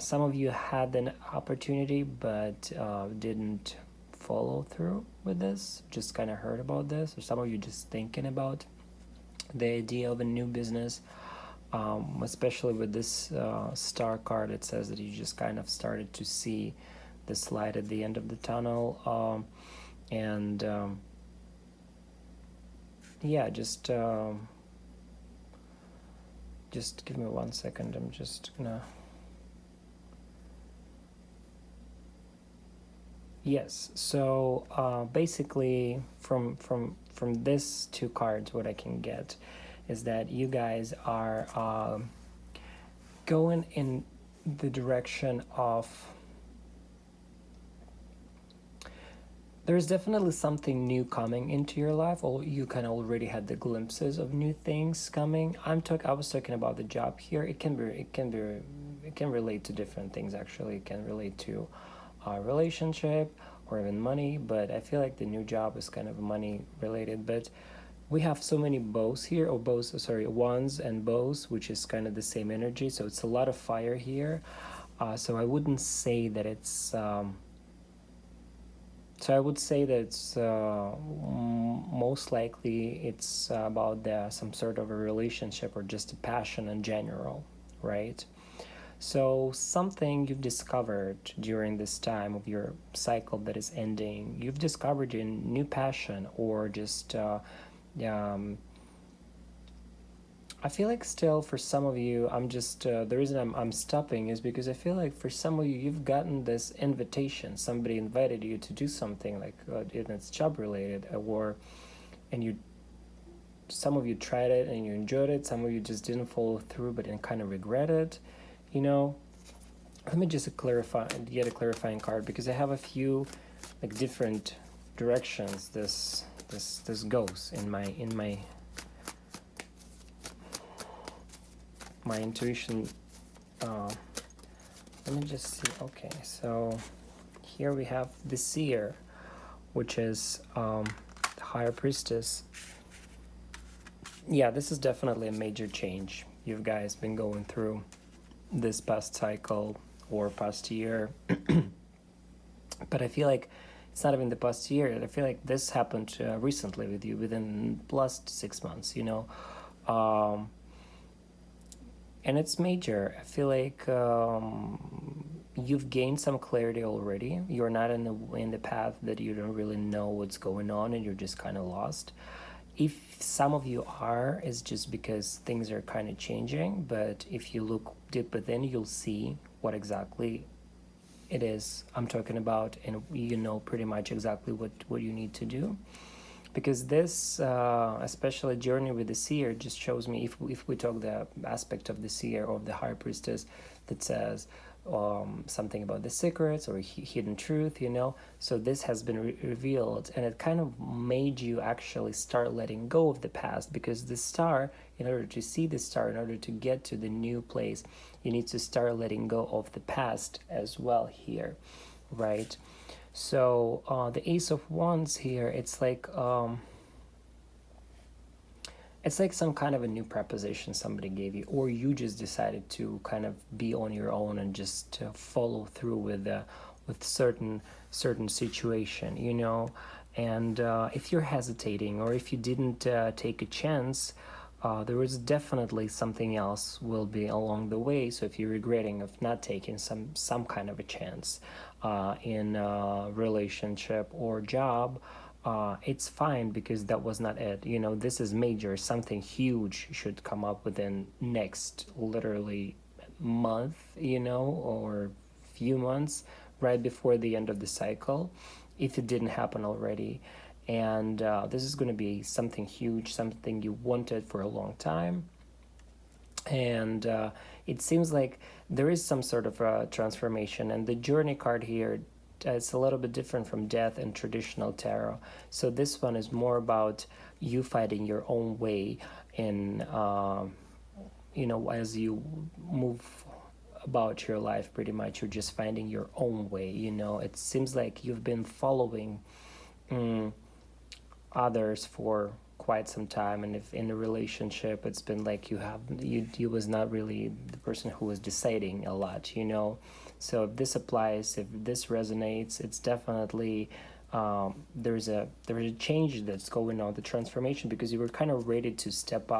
Some of you had an opportunity but didn't follow through with this, just kind of heard about this, or some of you just thinking about the idea of a new business, especially with this Star card. It says that you just kind of started to see this light at the end of the tunnel, and yeah, just give me 1 second. I'm just gonna. Yes, so basically from this two cards, what I can get is that you guys are going in the direction of, there's definitely something new coming into your life, or you kind of already had the glimpses of new things coming. I was talking about the job here. It can relate to different things, actually. It can relate to relationship or even money, but I feel like the new job is kind of money related. But we have so many bows here, or wands and bows, which is kind of the same energy, so it's a lot of fire here. So I wouldn't say that it's so I would say that it's most likely it's about some sort of a relationship, or just a passion in general, right? So something you've discovered during this time of your cycle that is ending, you've discovered a new passion, or just I feel like still for some of you, I'm just the reason I'm stopping is because I feel like for some of you, you've gotten this invitation. Somebody invited you to do something like and it's job related, or and you some of you tried it and you enjoyed it. Some of you just didn't follow through, but then kind of regret it. You know, let me just get a clarifying card because I have a few like different directions this goes in my intuition. Let me just see. Okay, so here we have the seer, which is the higher priestess. Yeah, this is definitely a major change you guys been going through this past cycle or past year. But I feel like it's not even the past year. I feel like this happened recently with you within last 6 months, you know. And it's major. I feel like you've gained some clarity already. You're not in the path that you don't really know what's going on and you're just kind of lost. If some of you are, it's just because things are kind of changing, but if you look deep within, you'll see what exactly it is I'm talking about, and you know pretty much exactly what you need to do. Because this, especially journey with the seer, just shows me, if we talk the aspect of the seer or of the high priestess that says something about the secrets or hidden truth, you know. So this has been revealed, and it kind of made you actually start letting go of the past, because the star, in order to see the star, in order to get to the new place, you need to start letting go of the past as well here, right? So the Ace of Wands here, it's like some kind of a new proposition somebody gave you, or you just decided to kind of be on your own and just follow through with certain situation, you know. And if you're hesitating, or if you didn't take a chance, there is definitely something else will be along the way. So if you're regretting of not taking some kind of a chance in a relationship or job, it's fine, because that was not it. You know, this is major. Something huge should come up within next literally month, you know, or few months, right before the end of the cycle, if it didn't happen already. And this is going to be something huge, something you wanted for a long time. And it seems like there is some sort of a transformation. And the journey card here, it's a little bit different from death and traditional tarot. So this one is more about you finding your own way in, you know, as you move about your life, pretty much you're just finding your own way, you know. It seems like you've been following others for quite some time, and if in a relationship it's been like you was not really the person who was deciding a lot, you know. So if this applies, if this resonates, it's definitely there's a change that's going on, the transformation, because you were kind of ready to step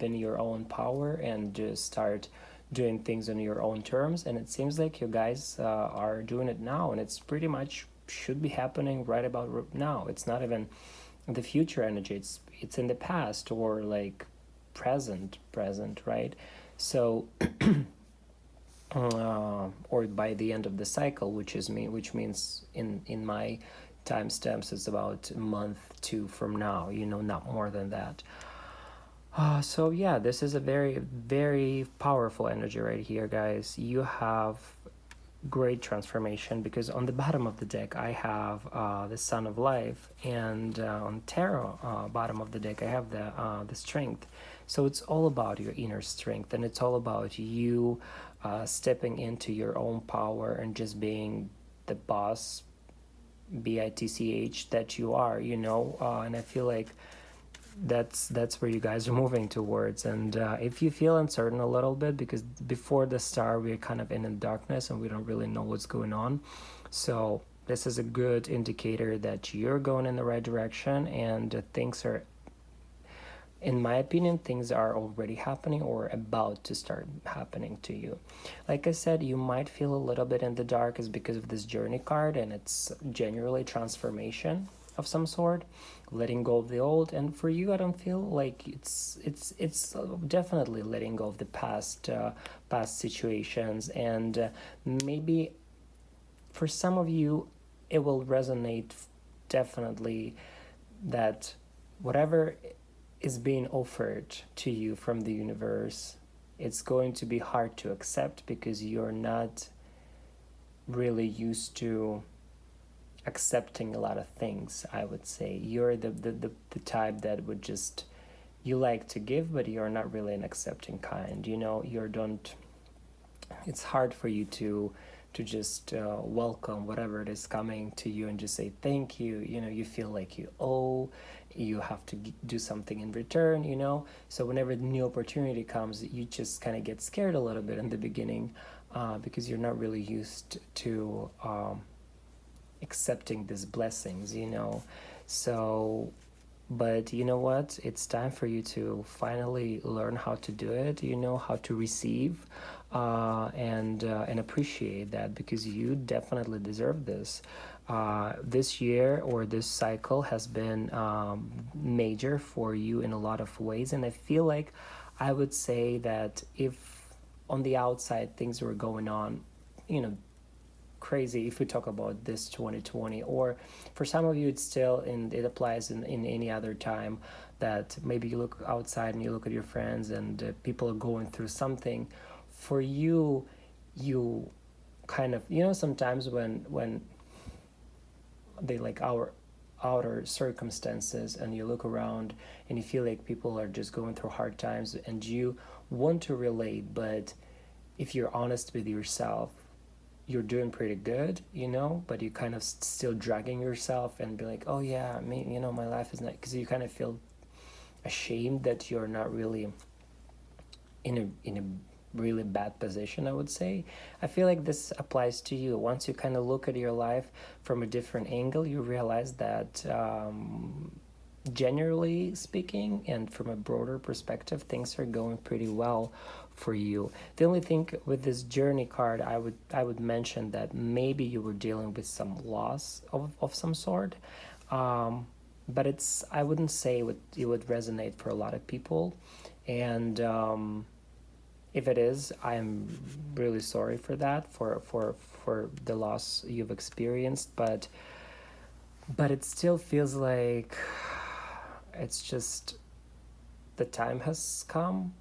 in your own power and just start doing things on your own terms. And it seems like you guys are doing it now, and it's pretty much should be happening right about now. It's not even the future energy, it's in the past, or like present, right? So or by the end of the cycle, which means in my timestamps it's about a month, 2 from now, you know, not more than that. So yeah, this is a very, very powerful energy right here, guys. You have great transformation, because on the bottom of the deck I have the Sun of Life, and on tarot bottom of the deck I have the Strength. So it's all about your inner strength, and it's all about you stepping into your own power and just being the boss, bitch, that you are, you know. And I feel like that's where you guys are moving towards. And if you feel uncertain a little bit, because before the star we're kind of in the darkness and we don't really know what's going on, so this is a good indicator that you're going in the right direction, and things are, in my opinion, things are already happening or about to start happening to you. Like I said, you might feel a little bit in the dark is because of this journey card, and it's generally transformation. of some sort, letting go of the old. And for you, I don't feel like it's definitely letting go of the past situations. And maybe for some of you, it will resonate definitely that whatever is being offered to you from the universe, it's going to be hard to accept because you're not really used to accepting a lot of things. I would say you're the type that would just, you like to give, but you're not really an accepting kind. You don't, it's hard for you to just welcome whatever it is coming to you and just say thank you. You feel like you owe, you have to do something in return. So whenever the new opportunity comes, you just kind of get scared a little bit in the beginning, because you're not really used to accepting these blessings. So, but you know what, it's time for you to finally learn how to do it, how to receive, and appreciate that, because you definitely deserve this. This year or this cycle has been major for you in a lot of ways, and I feel like I would say that if on the outside things were going on, crazy, if we talk about this 2020, or for some of you it's still, and it applies in any other time, that maybe you look outside and you look at your friends and people are going through something. For you, you kind of, sometimes when they like our outer circumstances, and you look around and you feel like people are just going through hard times and you want to relate, but if you're honest with yourself, you're doing pretty good, but you kind of still dragging yourself and be like, oh yeah, my life is not, because you kind of feel ashamed that you're not really in a really bad position, I would say. I feel like this applies to you. Once you kind of look at your life from a different angle, you realize that generally speaking, and from a broader perspective, things are going pretty well for you. The only thing with this journey card, I would mention that maybe you were dealing with some loss of some sort, but I wouldn't say it would resonate for a lot of people. And if it is, I'm really sorry for that, for the loss you've experienced, but it still feels like it's just the time has come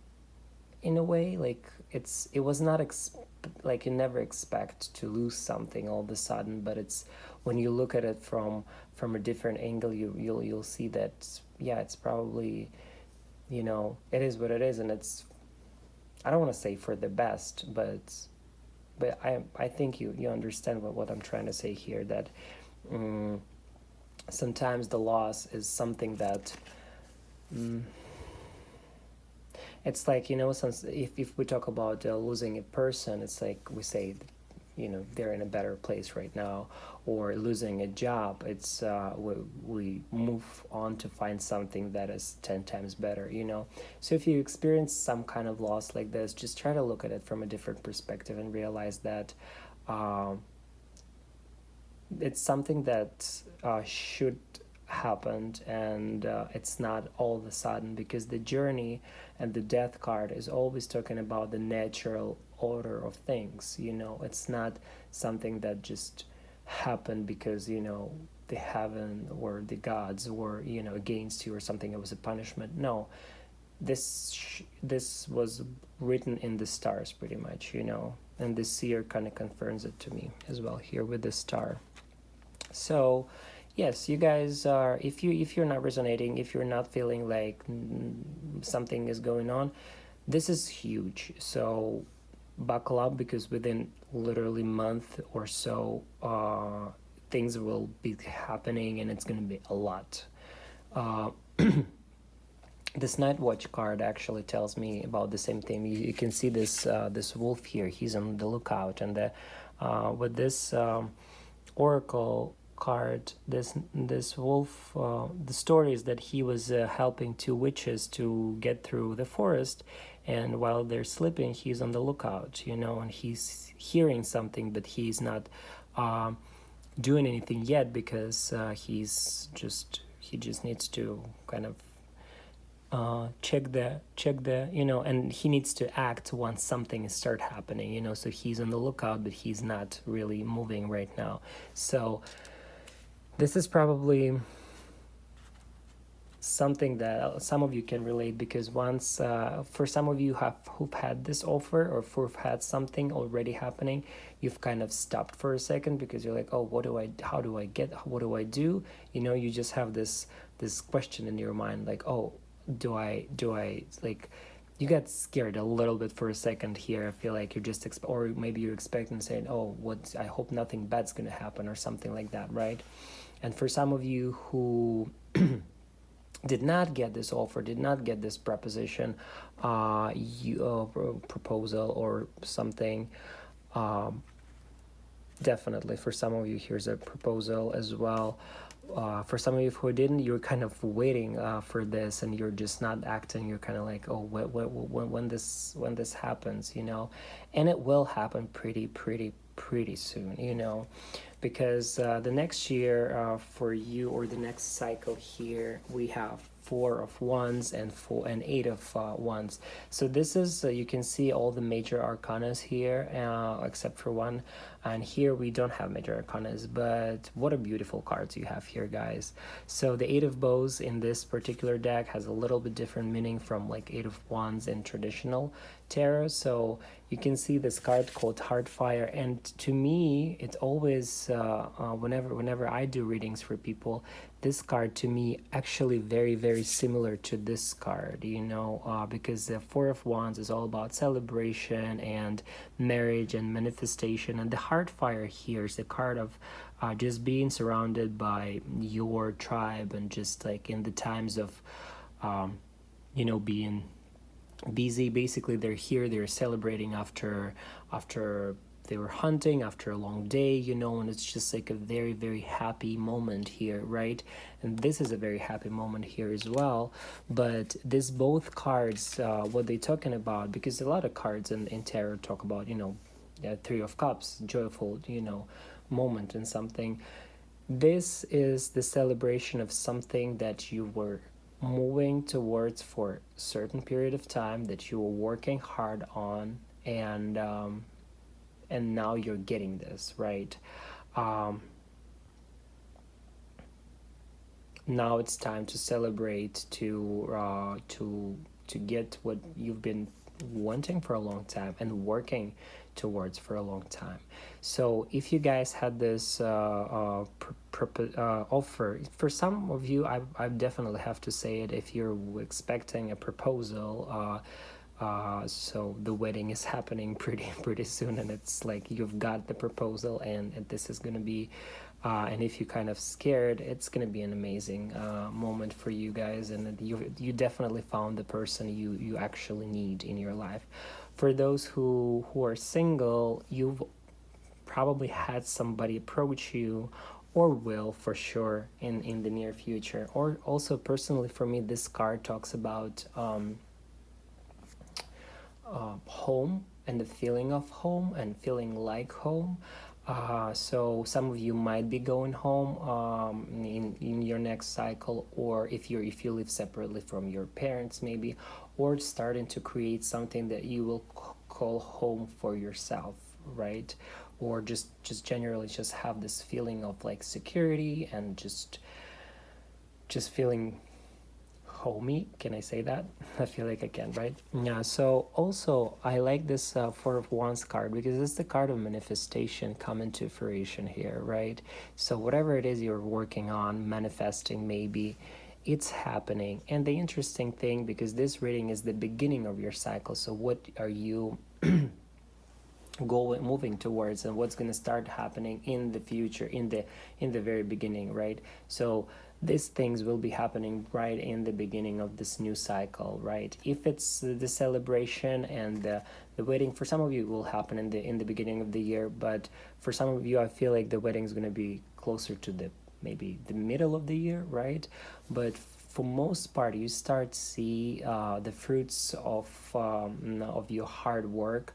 in a way. Like it was not like you never expect to lose something all of a sudden, but it's when you look at it from a different angle, you'll see that, yeah, it's probably, it is what it is, and it's, I don't want to say for the best, but I think you understand what I'm trying to say here, that sometimes the loss is something that it's like, since if we talk about losing a person, it's like we say, they're in a better place right now, or losing a job, it's we move on to find something that is 10 times better. So if you experience some kind of loss like this, just try to look at it from a different perspective and realize that it's something that should happen, and it's not all of a sudden, because the journey and the death card is always talking about the natural order of things. It's not something that just happened because the heaven or the gods were against you or something. It was a punishment. No, this was written in the stars pretty much, and the seer kind of confirms it to me as well here with the star. So yes, you guys are, if you're not resonating, if you're not feeling like something is going on, this is huge. So buckle up, because within literally month or so, things will be happening, and it's going to be a lot. This Night Watch card actually tells me about the same thing. You can see this wolf here. He's on the lookout, and with this oracle card, this wolf, the story is that he was helping two witches to get through the forest, and while they're sleeping, he's on the lookout, and he's hearing something, but he's not doing anything yet, because he just needs to kind of check the, and he needs to act once something start happening, so he's on the lookout, but he's not really moving right now. So this is probably something that some of you can relate, because once for some of you who've had this offer, or who've had something already happening, you've kind of stopped for a second, because you're like, oh, what do I do? You just have this question in your mind, like, oh, do I like, you get scared a little bit for a second here. I feel like you're just or maybe you're expecting, saying, oh, what, I hope nothing bad's gonna happen, or something like that, right? And for some of you who did not get this offer, did not get this proposition, proposal or something, definitely for some of you, here's a proposal as well. For some of you who didn't, you're kind of waiting for this, and you're just not acting. You're kind of like, oh, when this happens, and it will happen pretty soon, because the next year for you, or the next cycle here, we have 4 of Wands and 8 of Wands. So this is you can see all the major arcanas here, except for one, and here we don't have major arcanas. But what a beautiful cards you have here, guys. So the 8 of Bows in this particular deck has a little bit different meaning from like 8 of Wands in traditional tarot. So you can see this card called Heartfire, and to me, it always whenever I do readings for people, this card to me actually very similar to this card, because the 4 of Wands is all about celebration and marriage and manifestation, and the Heartfire here is the card of just being surrounded by your tribe, and just like in the times of being busy. Basically, they're here, they're celebrating after they were hunting, after a long day, and it's just like a very happy moment here, right? And this is a very happy moment here as well. But this both cards, what they talking about, because a lot of cards in tarot talk about, 3 of Cups, joyful, moment and something. This is the celebration of something that you were moving towards for a certain period of time, that you were working hard on, and now you're getting this, right? Now it's time to celebrate, to get what you've been wanting for a long time and working towards for a long time. So if you guys had this offer, for some of you, I definitely have to say it, if you're expecting a proposal, so the wedding is happening pretty soon, and it's like you've got the proposal, and this is going to be and if you're kind of scared, it's going to be an amazing moment for you guys, and you definitely found the person you actually need in your life. For those who are single, you've probably had somebody approach you, or will for sure in the near future. Or also, personally for me, this card talks about home, and the feeling of home, and feeling like home. So some of you might be going home in your next cycle, or if you live separately from your parents maybe, or starting to create something that you will call home for yourself, right? Or just generally just have this feeling of like security, and just feeling homey. Can I say that? I feel like I can, right? Yeah. So also, I like this 4 of Wands card, because it's the card of manifestation coming to fruition here, right? So whatever it is you're working on, manifesting maybe, it's happening. And the interesting thing, because this reading is the beginning of your cycle, so what are you moving towards, and what's going to start happening in the future, in the very beginning, right? So these things will be happening right in the beginning of this new cycle, right? If it's the celebration and the wedding, for some of you, it will happen in the beginning of the year, but for some of you, I feel like the wedding is going to be closer to maybe the middle of the year, right? But for most part, you start see the fruits of your hard work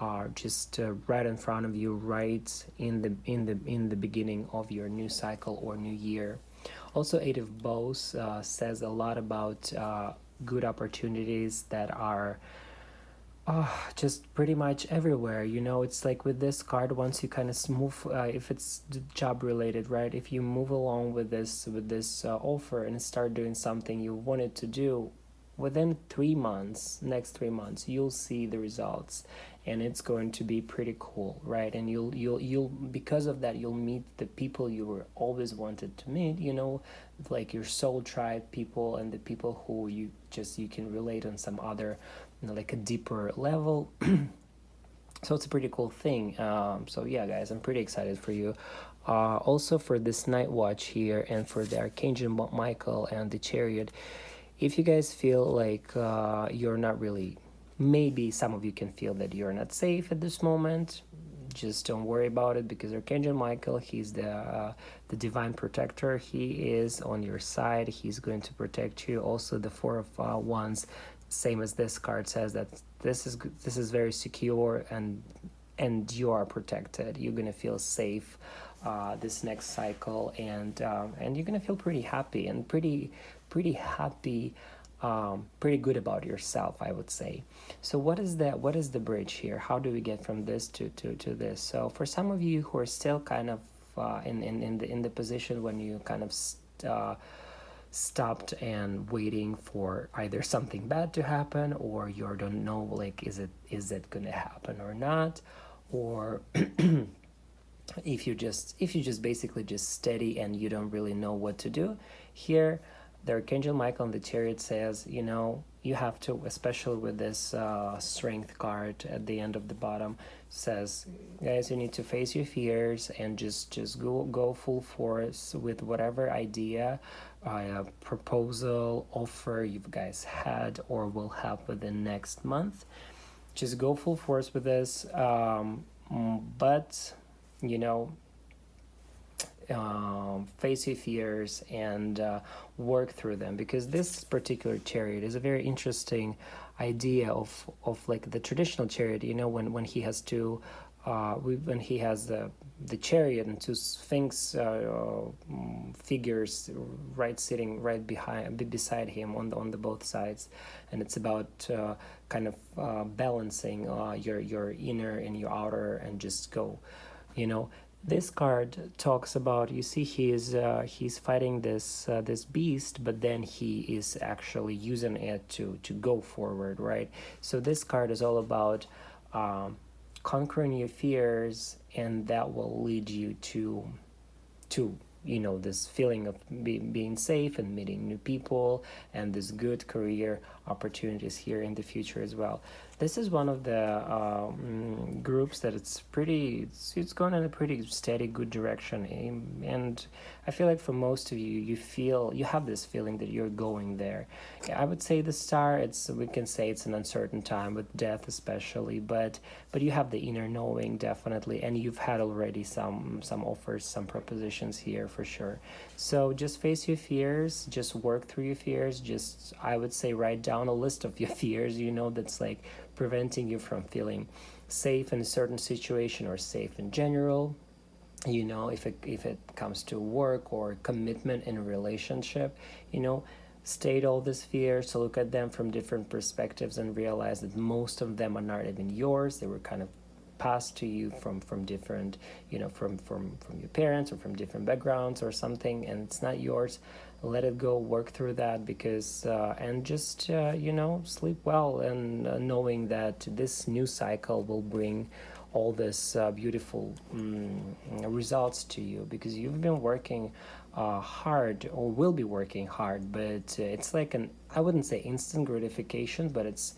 are just right in front of you, right in the beginning of your new cycle or new year. Also, Eight of Bows says a lot about good opportunities that are just pretty much everywhere. It's like with this card, once you kind of move, if it's job related, right? If you move along with this offer and start doing something you wanted to do, within 3 months, next 3 months, you'll see the results, and it's going to be pretty cool, right? And you'll because of that, you'll meet the people you were always wanted to meet. Like your soul tribe people, and the people who you can relate on some other, like a deeper level. So it's a pretty cool thing. So yeah, guys, I'm pretty excited for you. Also for this night watch here, and for the Archangel Michael and the Chariot, if you guys feel like you're not really, maybe some of you can feel that you're not safe at this moment, just don't worry about it, because Archangel Michael, he's the divine protector. He is on your side. He's going to protect you. Also, the Four of Wands, same as this card, says that this is very secure, and you are protected. You're gonna feel safe this next cycle, and you're gonna feel pretty happy and pretty happy, pretty good about yourself, I would say. So what is the bridge here? How do we get from this to this? So for some of you who are still kind of in the position when you kind of stopped and waiting for either something bad to happen, or you don't know, like, is it gonna happen or not, or if you just basically just steady and you don't really know what to do, here the Archangel Michael and the Chariot says, you have to, especially with this strength card at the end of the bottom, says, guys, you need to face your fears and just go full force with whatever idea, proposal, offer you guys had or will have within next month. Just go full force with this, but face your fears and work through them, because this particular Chariot is a very interesting idea of like the traditional Chariot. When he has to when he has the Chariot and two Sphinx figures sitting right beside him on the both sides, and it's about kind of balancing your inner and your outer, and just go. This card talks about, you see, he's fighting this beast, but then he is actually using it to go forward, right? So this card is all about conquering your fears, and that will lead you to this feeling of being safe and meeting new people, and this good career opportunities here in the future as well. This is one of the groups that it's going in a pretty steady, good direction, and I feel like for most of you, you have this feeling that you're going there. I would say the Star, we can say it's an uncertain time with death especially, but you have the inner knowing definitely, and you've had already some offers, some propositions here for sure. So just face your fears, just work through your fears. Just, I would say, write down a list of your fears, that's like preventing you from feeling safe in a certain situation, or safe in general. If it comes to work or commitment in a relationship, state all these fears, to look at them from different perspectives and realize that most of them are not even yours. They were kind of passed to you from different, from your parents, or from different backgrounds or something, and it's not yours. Let it go, work through that, because and just sleep well, and knowing that this new cycle will bring all this beautiful results to you, because you've been working hard, or will be working hard, but it's like I wouldn't say instant gratification, but it's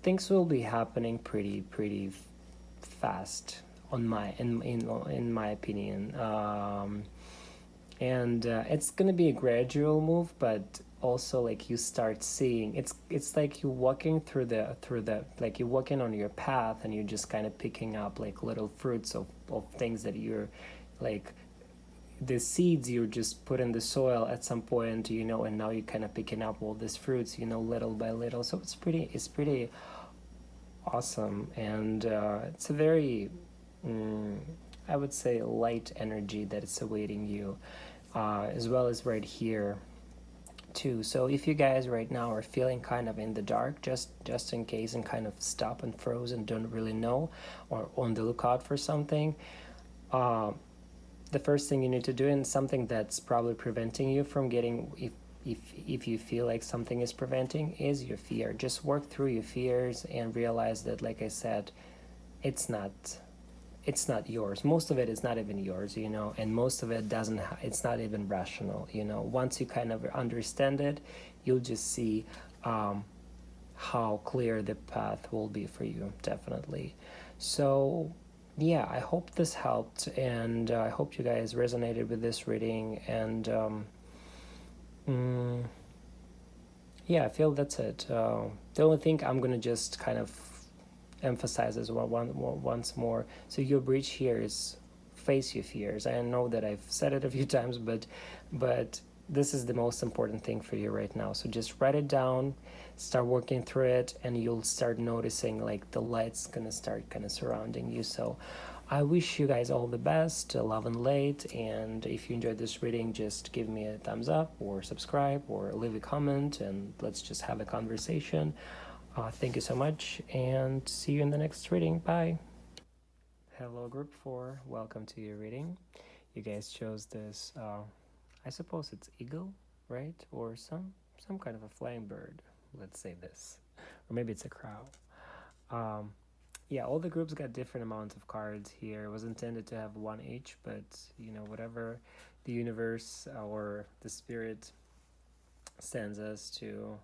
things will be happening pretty fast in my opinion, and it's gonna be a gradual move, but also like you start seeing it's like you're walking through the like you're walking on your path, and you're just kind of picking up like little fruits of things that you're like, the seeds you just put in the soil at some point, and now you're kind of picking up all these fruits, little by little. So it's pretty awesome, and it's a very, mm, I would say, light energy that is awaiting you, as well as right here too. So if you guys right now are feeling kind of in the dark, just in case, and kind of stop and froze and don't really know, or on the lookout for something, uh, the first thing you need to do, and something that's probably preventing you from getting, if you feel like something is preventing, is your fear. Just work through your fears and realize that, like I said, it's not it's not yours. Most of it is not even yours, you know, and most of it doesn't it's not even rational, you know. Once you kind of understand it, you'll just see how clear the path will be for you, definitely. So yeah, I hope this helped, and I hope you guys resonated with this reading, and mm, yeah, I feel that's it. The only thing I'm gonna just kind of emphasize as well once more. So your bridge here is face your fears. I know that I've said it a few times, but this is the most important thing for you right now. So just write it down, start working through it, and you'll start noticing like the light's gonna start kind of surrounding you. So I wish you guys all the best, love and light, and if you enjoyed this reading, just give me a thumbs up or subscribe or leave a comment, and let's just have a conversation. Thank you so much, and see you in the next reading. Bye. Hello, group 4. Welcome to your reading. You guys chose this, I suppose it's eagle, right? Or some kind of a flying bird. Let's say this. Or maybe it's a crow. Um, yeah, all the groups got different amounts of cards here. It was intended to have one each, but you know, whatever the universe or the spirit sends us to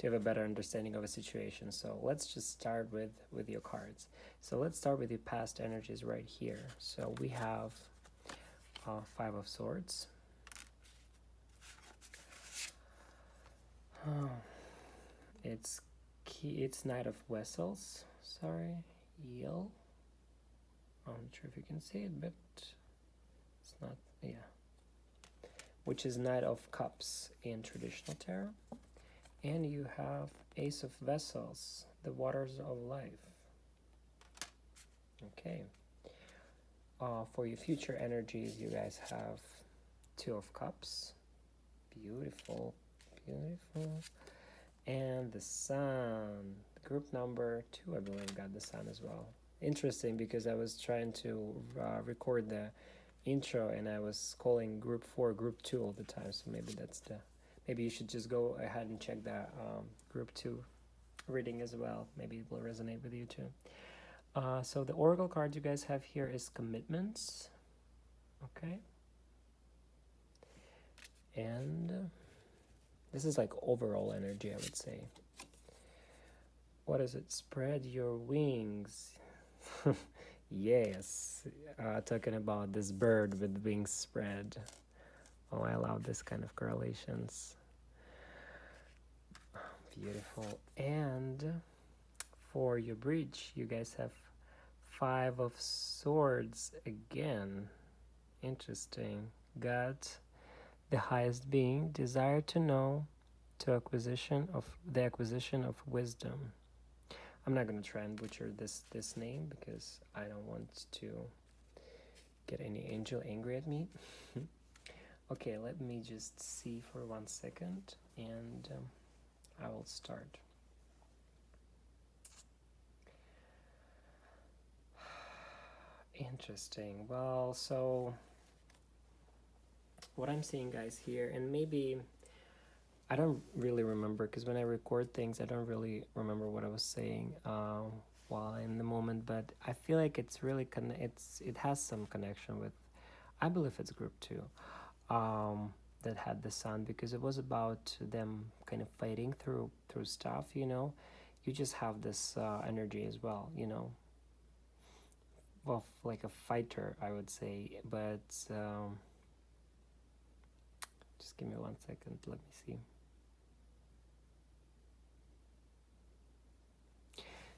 have a better understanding of a situation. So let's just start with your cards. So let's start with your past energies right here. So we have Five of Swords. It's Knight of Vessels. Sorry, Eel. I'm not sure if you can see it, but it's not. Yeah, which is Knight of Cups in traditional tarot. And you have Ace of Vessels, the waters of life. Okay. For your future energies, you guys have Two of Cups. Beautiful, beautiful. And the Sun. Group number 2, I believe, got the Sun as well. Interesting, because I was trying to record the intro and I was calling group 4 group 2 all the time, so maybe that's the... Maybe you should just go ahead and check that group 2 reading as well. Maybe it will resonate with you too. So the oracle card you guys have here is Commitments. Okay. And this is like overall energy, I would say. What is it? Spread your wings. Yes. Talking about this bird with wings spread. Oh, I love this kind of correlations. Beautiful. And for your bridge, you guys have Five of Swords again. Interesting. God, the highest being, desire to know, to acquisition of wisdom. I'm not gonna try and butcher this name because I don't want to get any angel angry at me. Okay, let me just see for 1 second, and I will start. Interesting. Well, so what I'm seeing, guys, here, and maybe I don't really remember, because when I record things, I don't really remember what I was saying while in the moment, but I feel like it's really it has some connection with, I believe it's group 2. That had the Sun, because it was about them kind of fighting through stuff, you know. You just have this energy as well, you know, well, like a fighter, I would say. But just give me 1 second, let me see.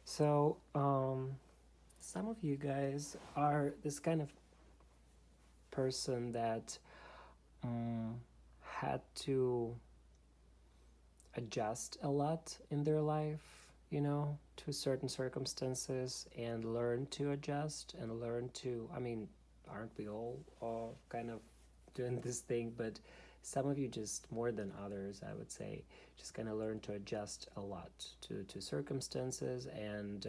So some of you guys are this kind of person that had to adjust a lot in their life, you know. to certain circumstances and learn to adjust and learn to, I mean, aren't we all kind of doing this thing? But some of you just more than others, I would say, just kind of learn to adjust a lot to circumstances and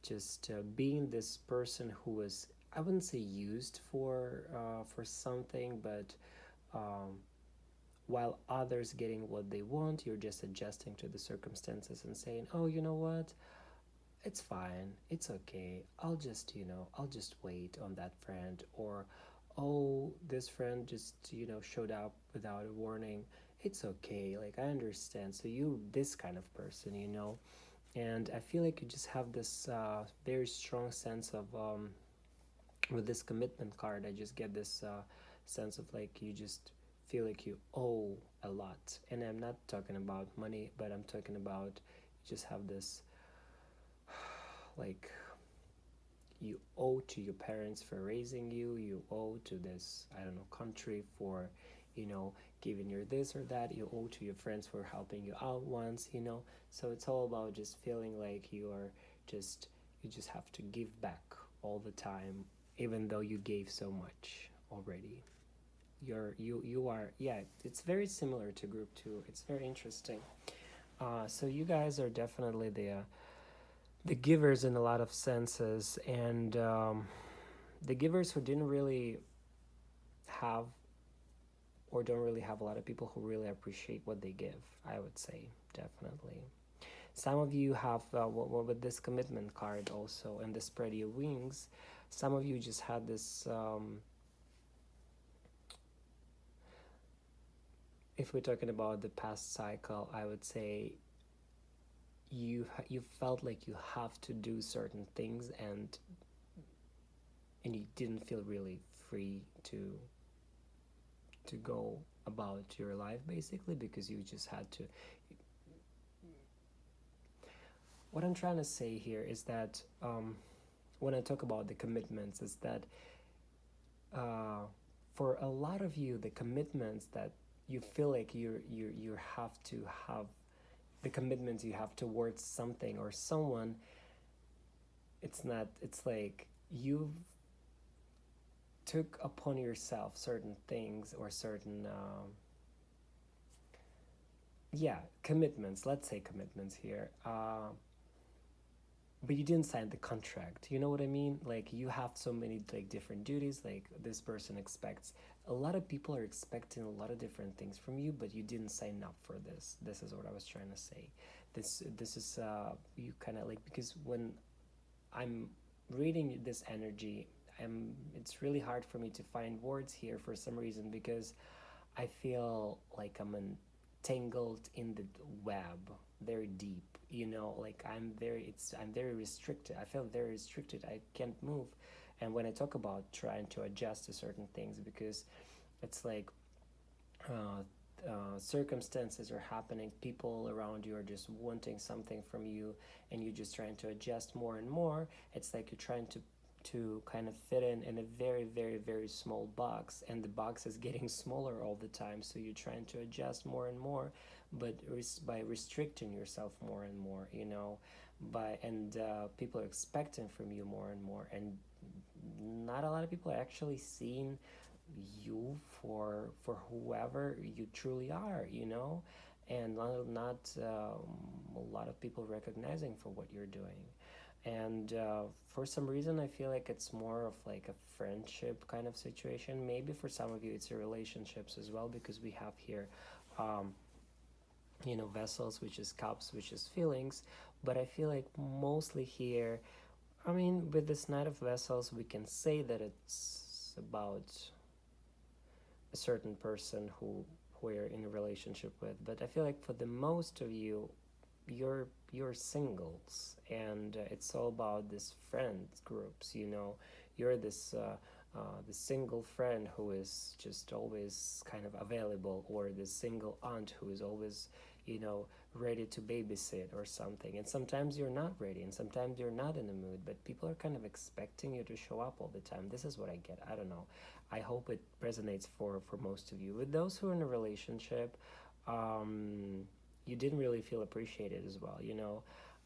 just being this person who is, I wouldn't say used for something, but um, while others getting what they want, you're just adjusting to the circumstances and saying, oh, you know what, it's fine, it's okay, I'll just wait on that friend. Or oh, this friend just showed up without a warning, it's okay, like I understand. So you this kind of person, and I feel like you just have this very strong sense of with this commitment card. I just get this sense of like you just feel like you owe a lot, and I'm not talking about money, but I'm talking about you just have this like you owe to your parents for raising you, you owe to this, I don't know, country for giving you this or that, you owe to your friends for helping you out once. So it's all about just feeling like just you just have to give back all the time, even though you gave so much already. You are, yeah, it's very similar to group 2. It's very interesting. So you guys are definitely the givers in a lot of senses, and the givers who didn't really have or don't really have a lot of people who really appreciate what they give, I would say, definitely. Some of you have with this commitment card also, and the spread your wings, some of you just had this if we're talking about the past cycle, I would say you felt like you have to do certain things, and you didn't feel really free to go about your life, basically, because you just had to. What I'm trying to say here is that when I talk about the commitments, is that for a lot of you, the commitments that you feel like you have to have, the commitments you have towards something or someone, it's like you took upon yourself certain things or certain commitments, let's say commitments here, but you didn't sign the contract, you know what I mean? Like you have so many like different duties, like this person expects, a lot of people are expecting a lot of different things from you, but you didn't sign up for this is what I was trying to say. This is you kind of like, because when I'm reading this energy, it's really hard for me to find words here for some reason, because I feel like I'm entangled in the web very deep, like I'm very restricted. I feel very restricted, I can't move. And when I talk about trying to adjust to certain things, because it's like circumstances are happening, people around you are just wanting something from you, and you're just trying to adjust more and more. It's like you're trying to kind of fit in a very very very small box, and the box is getting smaller all the time, so you're trying to adjust more and more, but by restricting yourself more and more, people are expecting from you more and more, and not a lot of people are actually seeing you for whoever you truly are, and a lot of people recognizing for what you're doing. And for some reason I feel like it's more of like a friendship kind of situation. Maybe for some of you it's your relationships as well, because we have here vessels, which is cups, which is feelings. But I feel like mostly here, I mean, with this Knight of Vessels, we can say that it's about a certain person who we're in a relationship with. But I feel like for the most of you, you're singles, and it's all about this friend groups. You're the single friend who is just always kind of available, or the single aunt who is always ready to babysit or something. And sometimes you're not ready, and sometimes you're not in the mood, but people are kind of expecting you to show up all the time. This is what I get. I don't know, I hope it resonates for most of you. With those who are in a relationship, you didn't really feel appreciated as well.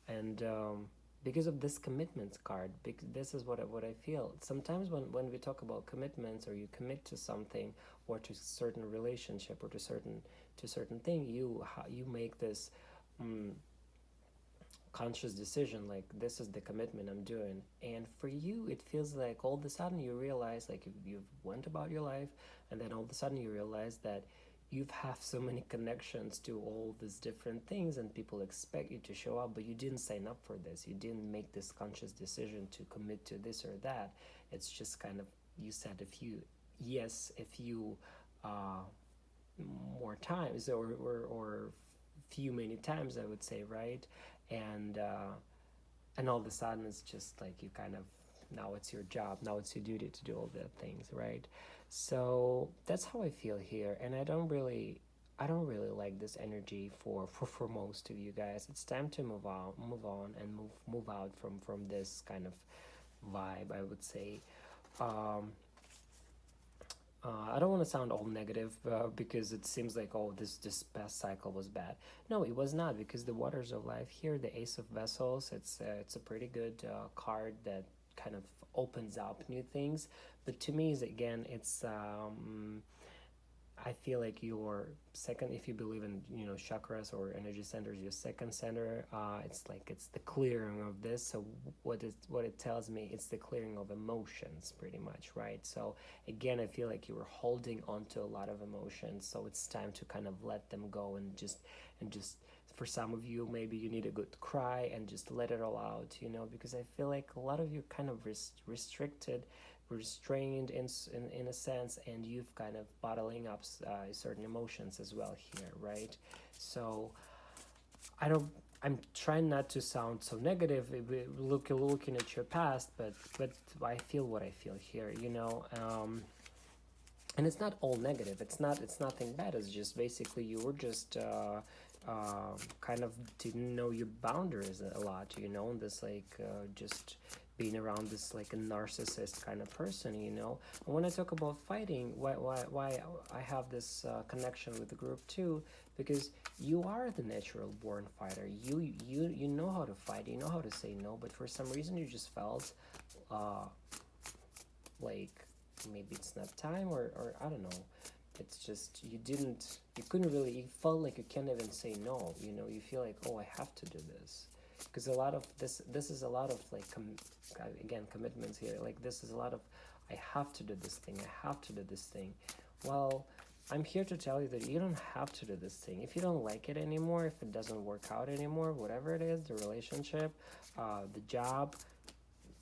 and because of this commitments card, because this is what I feel sometimes when we talk about commitments, or you commit to something, or to certain relationship, or to certain thing, you make this um, conscious decision, like this is the commitment I'm doing. And for you it feels like all of a sudden you realize, like you've went about your life, and then all of a sudden you realize that you've have so many connections to all these different things, and people expect you to show up, but you didn't sign up for this, you didn't make this conscious decision to commit to this or that. It's just kind of, you said a few yes, a few uh, more times, or few many times, I would say, right? And uh, and all of a sudden it's just like you kind of, now it's your job, now it's your duty to do all the things, right? So that's how I feel here, and I don't really like this energy for most of you guys. It's time to move on and move out from this kind of vibe, I would say. um I don't want to sound all negative, because it seems like, oh, this past cycle was bad. No, it was not, because the waters of life here, the Ace of Vessels, it's a pretty good card that kind of opens up new things. But to me, is again, it's I feel like your second, if you believe in, chakras or energy centers, your second center, it's like it's the clearing of this. So what it tells me, it's the clearing of emotions, pretty much, right? So again, I feel like you were holding on to a lot of emotions, so it's time to kind of let them go, and just for some of you, maybe you need a good cry and just let it all out, because I feel like a lot of you kind of restricted, restrained in a sense, and you've kind of bottling up certain emotions as well here, right? So I don't. I'm trying not to sound so negative, looking at your past, but I feel what I feel here, and it's not all negative. It's nothing bad. It's just basically you were just kind of didn't know your boundaries a lot, and this like just being around this like a narcissist kind of person, And when I talk about fighting, why I have this connection with the group too, because you are the natural born fighter. You know how to fight. You know how to say no, but for some reason you just felt uh, like maybe it's not time, or I don't know. It's just you couldn't really, you felt like you can't even say no, you feel like, oh, I have to do this, because a lot of this is a lot of like again, commitments here, like this is a lot of, I have to do this thing, I have to do this thing. Well, I'm here to tell you that you don't have to do this thing. If you don't like it anymore, if it doesn't work out anymore, whatever it is, the relationship, the job,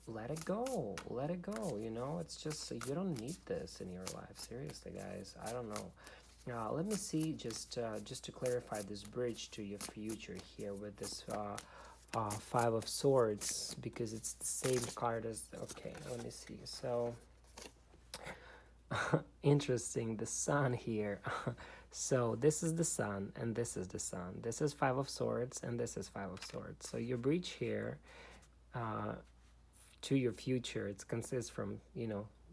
let it go, let it go, it's just, you don't need this in your life, seriously, guys. I don't know. Let me see, just to clarify this bridge to your future here with this Five of Swords, because it's the same card as, okay, let me see. So interesting, the sun here. So this is the sun, and this is the sun. This is Five of Swords, and this is Five of Swords. So your bridge here to your future, it consists from,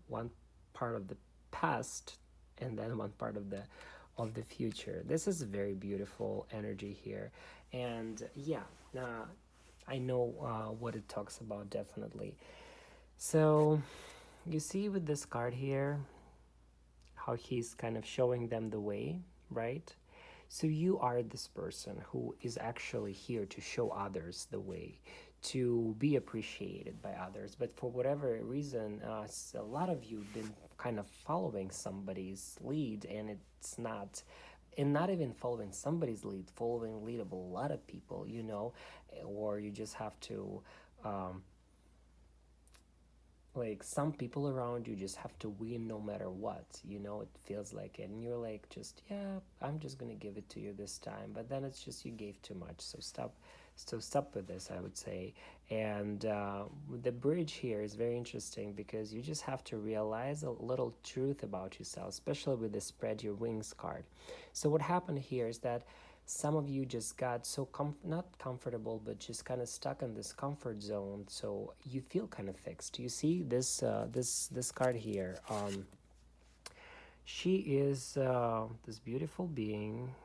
one part of the past, and then one part of the future. This is a very beautiful energy here, and yeah, I know what it talks about, definitely. So you see with this card here how he's kind of showing them the way, right? So you are this person who is actually here to show others the way, to be appreciated by others. But for whatever reason, a lot of you have been kind of following somebody's lead, and it's not, and not even following somebody's lead, following lead of a lot of people, or you just have to um, like some people around you just have to win no matter what, it feels like it, and you're like, just, yeah, I'm just gonna give it to you this time, but then it's just you gave too much, so stop with this, I would say. And the bridge here is very interesting, because you just have to realize a little truth about yourself, especially with the spread your wings card. So what happened here is that some of you just got so not comfortable, but just kind of stuck in this comfort zone, so you feel kind of fixed. You see this card here. She is this beautiful being,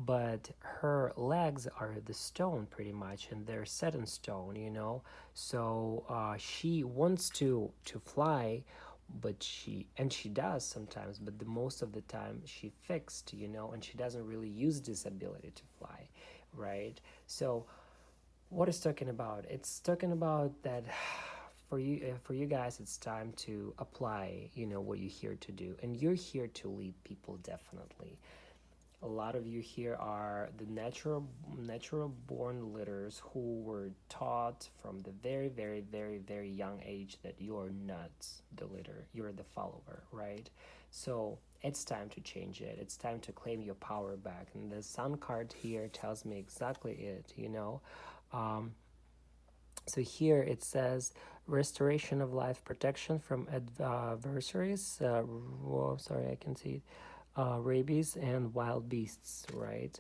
but her legs are the stone pretty much, and they're set in stone, you know. So she wants to fly, but she does sometimes, but the most of the time she fixed, you know, and she doesn't really use this ability to fly, right? So what is talking about? It's talking about that for you guys, it's time to apply, you know, what you're here to do, and you're here to lead people, definitely. A lot of you here are the natural born leaders who were taught from the very young age that you're not the leader, you're the follower, right? So it's time to change it. It's time to claim your power back, and the sun card here tells me exactly it, you know. um, so here it says restoration of life, protection from adversaries. Sorry, I can see it. Rabies and wild beasts, right?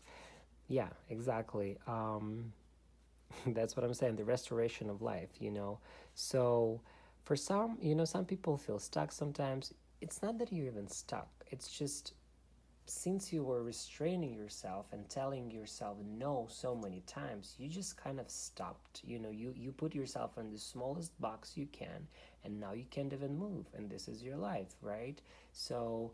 Yeah, exactly. That's what I'm saying. The restoration of life, you know. So for some, you know, some people feel stuck sometimes. It's not that you're even stuck. It's just since you were restraining yourself and telling yourself no so many times, you just kind of stopped. You know, you put yourself in the smallest box you can, and now you can't even move, and this is your life, right? So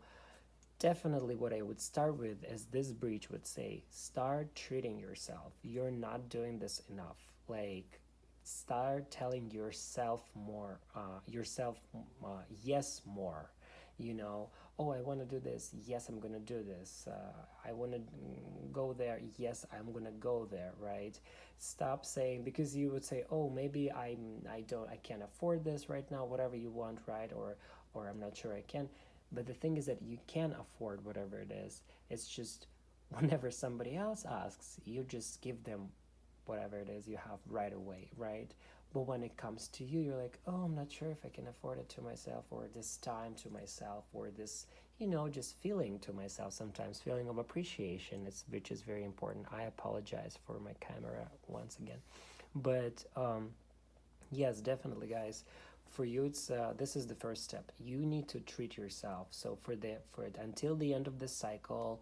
definitely what I would start with is this breach would say, start treating yourself. You're not doing this enough. Like, start telling yourself yes more. You know, oh, I want to do this. Yes, I'm going to do this. I want to go there. Yes, I'm going to go there, right? Stop saying, because you would say, oh, maybe I can't afford this right now, whatever you want, right? Or I'm not sure I can. But the thing is that you can afford whatever it is. It's just whenever somebody else asks, you just give them whatever it is you have right away, right? But when it comes to you, you're like, oh, I'm not sure if I can afford it to myself, or this time to myself, or this, you know, just feeling to myself sometimes, feeling of appreciation, which is very important. I apologize for my camera once again. But yes, definitely, guys. For you, it's this is the first step. You need to treat yourself. So for it until the end of this cycle,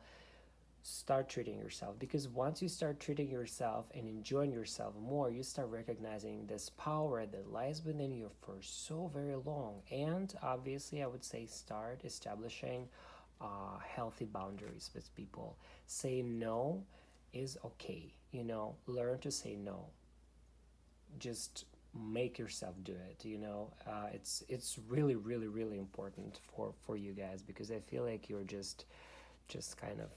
start treating yourself, because once you start treating yourself and enjoying yourself more, you start recognizing this power that lies within you for so very long. And obviously, I would say start establishing healthy boundaries with people. Say no is okay. You know, learn to say no. Just make yourself do it, you know. It's really important for you guys, because I feel like you're just kind of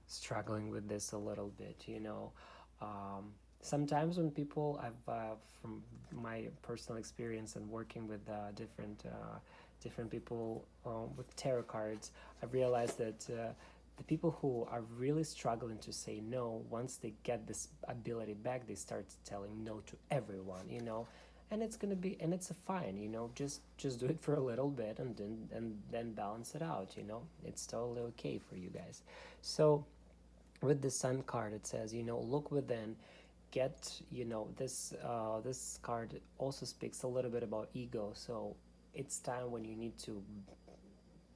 struggling with this a little bit, you know. Sometimes when people, I've from my personal experience and working with different people with tarot cards, I've realized that the people who are really struggling to say no, once they get this ability back, they start telling no to everyone, you know. And it's gonna be, and it's a fine, you know. Just do it for a little bit, and then balance it out, you know. It's totally okay for you guys. So with the sun card, it says, you know, look within, get, you know, this card also speaks a little bit about ego. So it's time when you need to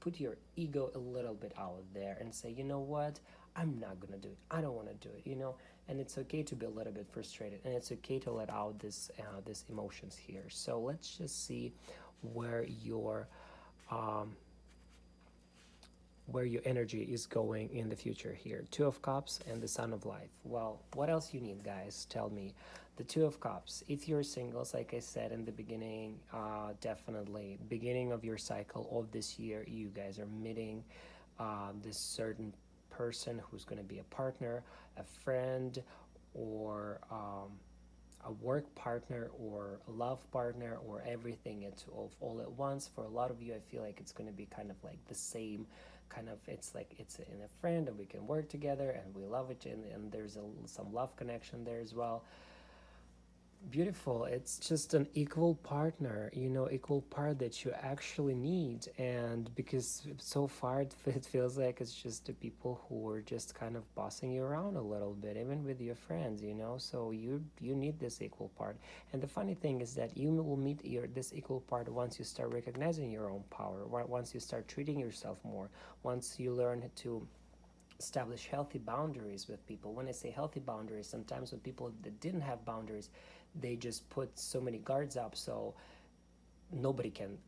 put your ego a little bit out there and say, you know what, I'm not gonna do it, I don't want to do it, you know. And it's okay to be a little bit frustrated, and it's okay to let out this emotions here. So let's just see where your um, where your energy is going in the future here. Two of Cups and the Sun of Life. Well, what else you need, guys? Tell me. The Two of Cups. If you're singles, like I said in the beginning, definitely beginning of your cycle of this year, you guys are meeting this certain person who's going to be a partner, a friend, or a work partner, or a love partner, or everything. It's all at once. For a lot of you, I feel like it's going to be kind of like the same kind of, it's like it's in a friend, and we can work together, and we love it, and there's some love connection there as well. Beautiful. It's just an equal partner, you know, equal part that you actually need. And because so far it feels like it's just the people who are just kind of bossing you around a little bit, even with your friends, you know. So you need this equal part. And the funny thing is that you will meet this equal part once you start recognizing your own power, once you start treating yourself more, once you learn to establish healthy boundaries with people. When I say healthy boundaries, sometimes with people that didn't have boundaries, they just put so many guards up so nobody can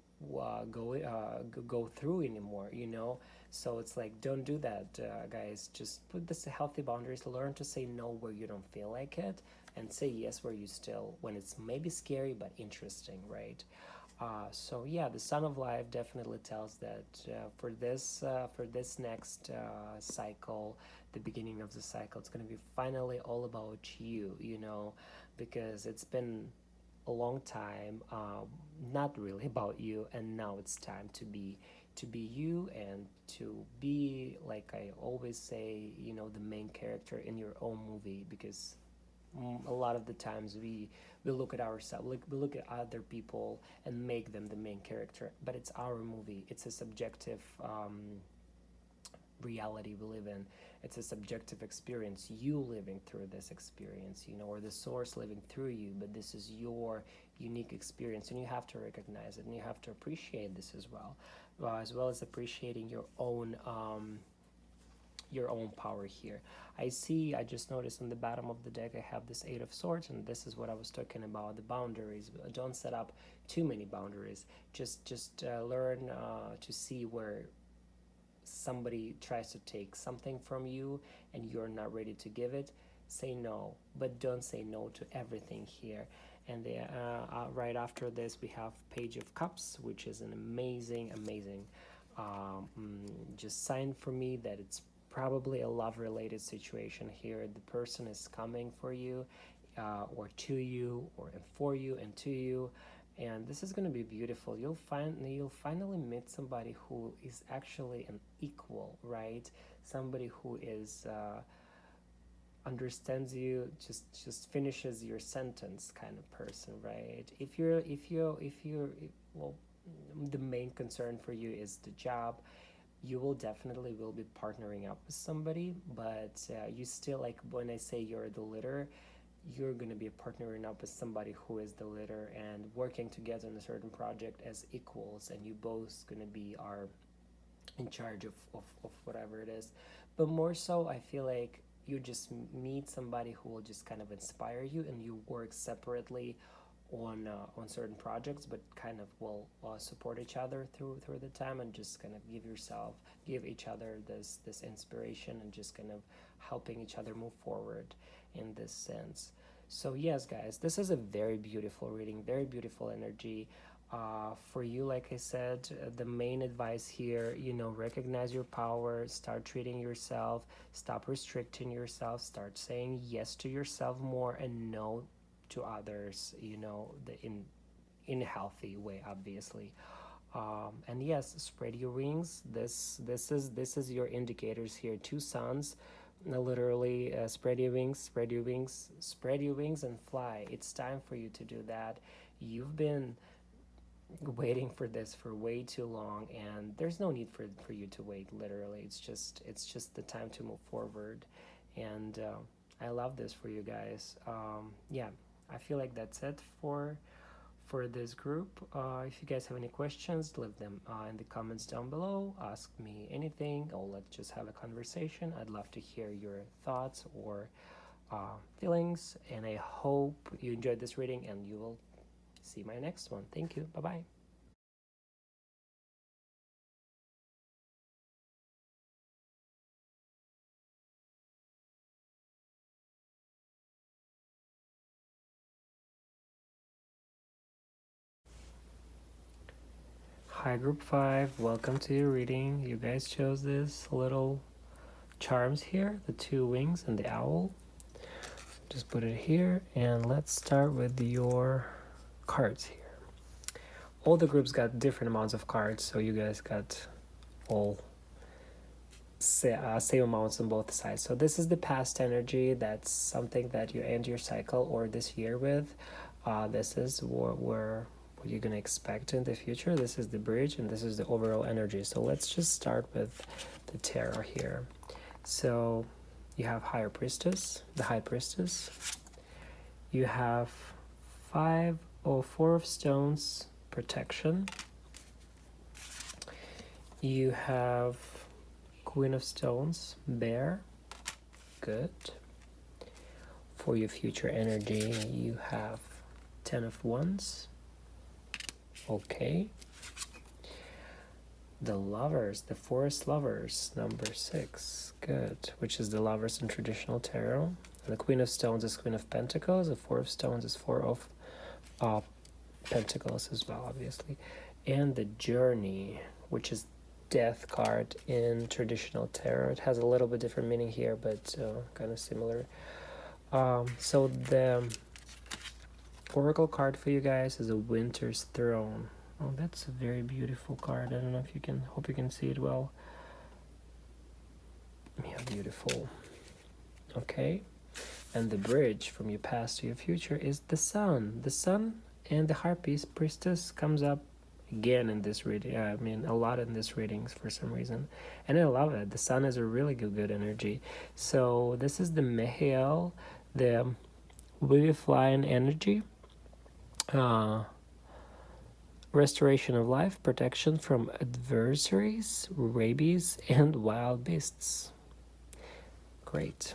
go through anymore, you know. So it's like, don't do that, guys. Just put this healthy boundaries. Learn to say no where you don't feel like it, and say yes where you still, when it's maybe scary but interesting, right? So yeah, the Sun of Life definitely tells that for this next cycle, the beginning of the cycle, it's going to be finally all about you, you know, because it's been a long time, not really about you, and now it's time to be you, and to be, like I always say, you know, the main character in your own movie. Because a lot of the times we look at ourselves, like we look at other people and make them the main character, but it's our movie. It's a subjective reality we live in. It's a subjective experience, you living through this experience, you know, or the source living through you, but this is your unique experience, and you have to recognize it, and you have to appreciate this as well as appreciating your own power here. I just noticed on the bottom of the deck I have this Eight of Swords, and this is what I was talking about, the boundaries. Don't set up too many boundaries. Just learn to see where somebody tries to take something from you and you're not ready to give it. Say no, but don't say no to everything here. And right after this we have Page of Cups, which is an amazing just sign for me that it's probably a love related situation here. The person is coming for you, or to you, or for you and to you, and this is going to be beautiful. You'll finally meet somebody who is actually an equal, right? Somebody who is understands you, just finishes your sentence kind of person, right? Well, the main concern for you is the job, you will definitely will be partnering up with somebody, but you still, like when I say you're the leader, you're going to be partnering up with somebody who is the leader and working together on a certain project as equals, and you both going to be are in charge of whatever it is. But more so, I feel like you just meet somebody who will just kind of inspire you, and you work separately on certain projects, but kind of will support each other through the time, and just kind of give each other this inspiration, and just kind of helping each other move forward in this sense. So yes, guys, this is a very beautiful reading, very beautiful energy. For you, like I said, the main advice here, you know, recognize your power, start treating yourself, stop restricting yourself, start saying yes to yourself more and no to others, you know, in a healthy way, obviously. And yes, spread your wings. This is your indicators here. Two suns, literally, spread your wings, spread your wings, spread your wings and fly. It's time for you to do that. You've been waiting for this for way too long, and there's no need for you to wait. Literally, it's just the time to move forward, and I love this for you guys. Yeah, I feel like that's it for this group. If you guys have any questions, leave them in the comments down below. Ask me anything, or let's just have a conversation. I'd love to hear your thoughts or feelings, and I hope you enjoyed this reading, and you will see my next one. Thank you. Bye-bye. Hi, Group 5. Welcome to your reading. You guys chose this little charms here, the two wings and the owl. Just put it here, and let's start with your cards here. All the groups got different amounts of cards, so you guys got all same amounts on both sides. So this is the past energy. That's something that you end your cycle or this year with. This is where what you're going to expect in the future. This is the bridge, and this is the overall energy. So let's just start with the tarot here. So you have High Priestess, the High Priestess. You have 4 of Stones, protection. You have Queen of Stones, Bear, good. For your future energy, you have 10 of Wands, okay. The Lovers, the Forest Lovers, number 6, good, which is the Lovers in traditional tarot. And the Queen of Stones is Queen of Pentacles, the Four of Stones is Four of Pentacles as well, obviously. And the Journey, which is Death card in traditional tarot. It has a little bit different meaning here, but kind of similar. So the oracle card for you guys is a Winter's Throne. Oh, that's a very beautiful card. I don't know if you can, hope you can see it well. Yeah, beautiful. Okay. And the bridge from your past to your future is the Sun. The Sun and the Harpies Priestess comes up again in this reading. I mean, a lot in this readings for some reason. And I love it. The Sun is a really good energy. So this is the Mehiel, the Vivifying energy. Restoration of life, protection from adversaries, rabies, and wild beasts. Great.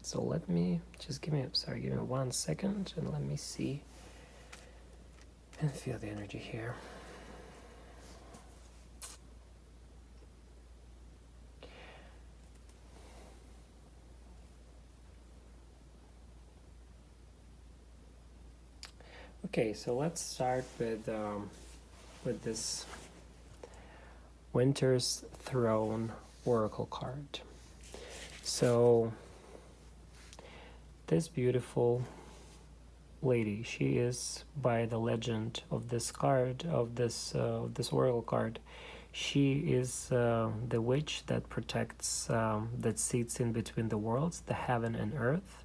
So let me just give me 1 second and let me see and feel the energy here. Okay, so let's start with this Winter's Throne oracle card. So this beautiful lady, she is, by the legend of this card, of this oracle card, she is the witch that protects, that sits in between the worlds, the heaven and earth,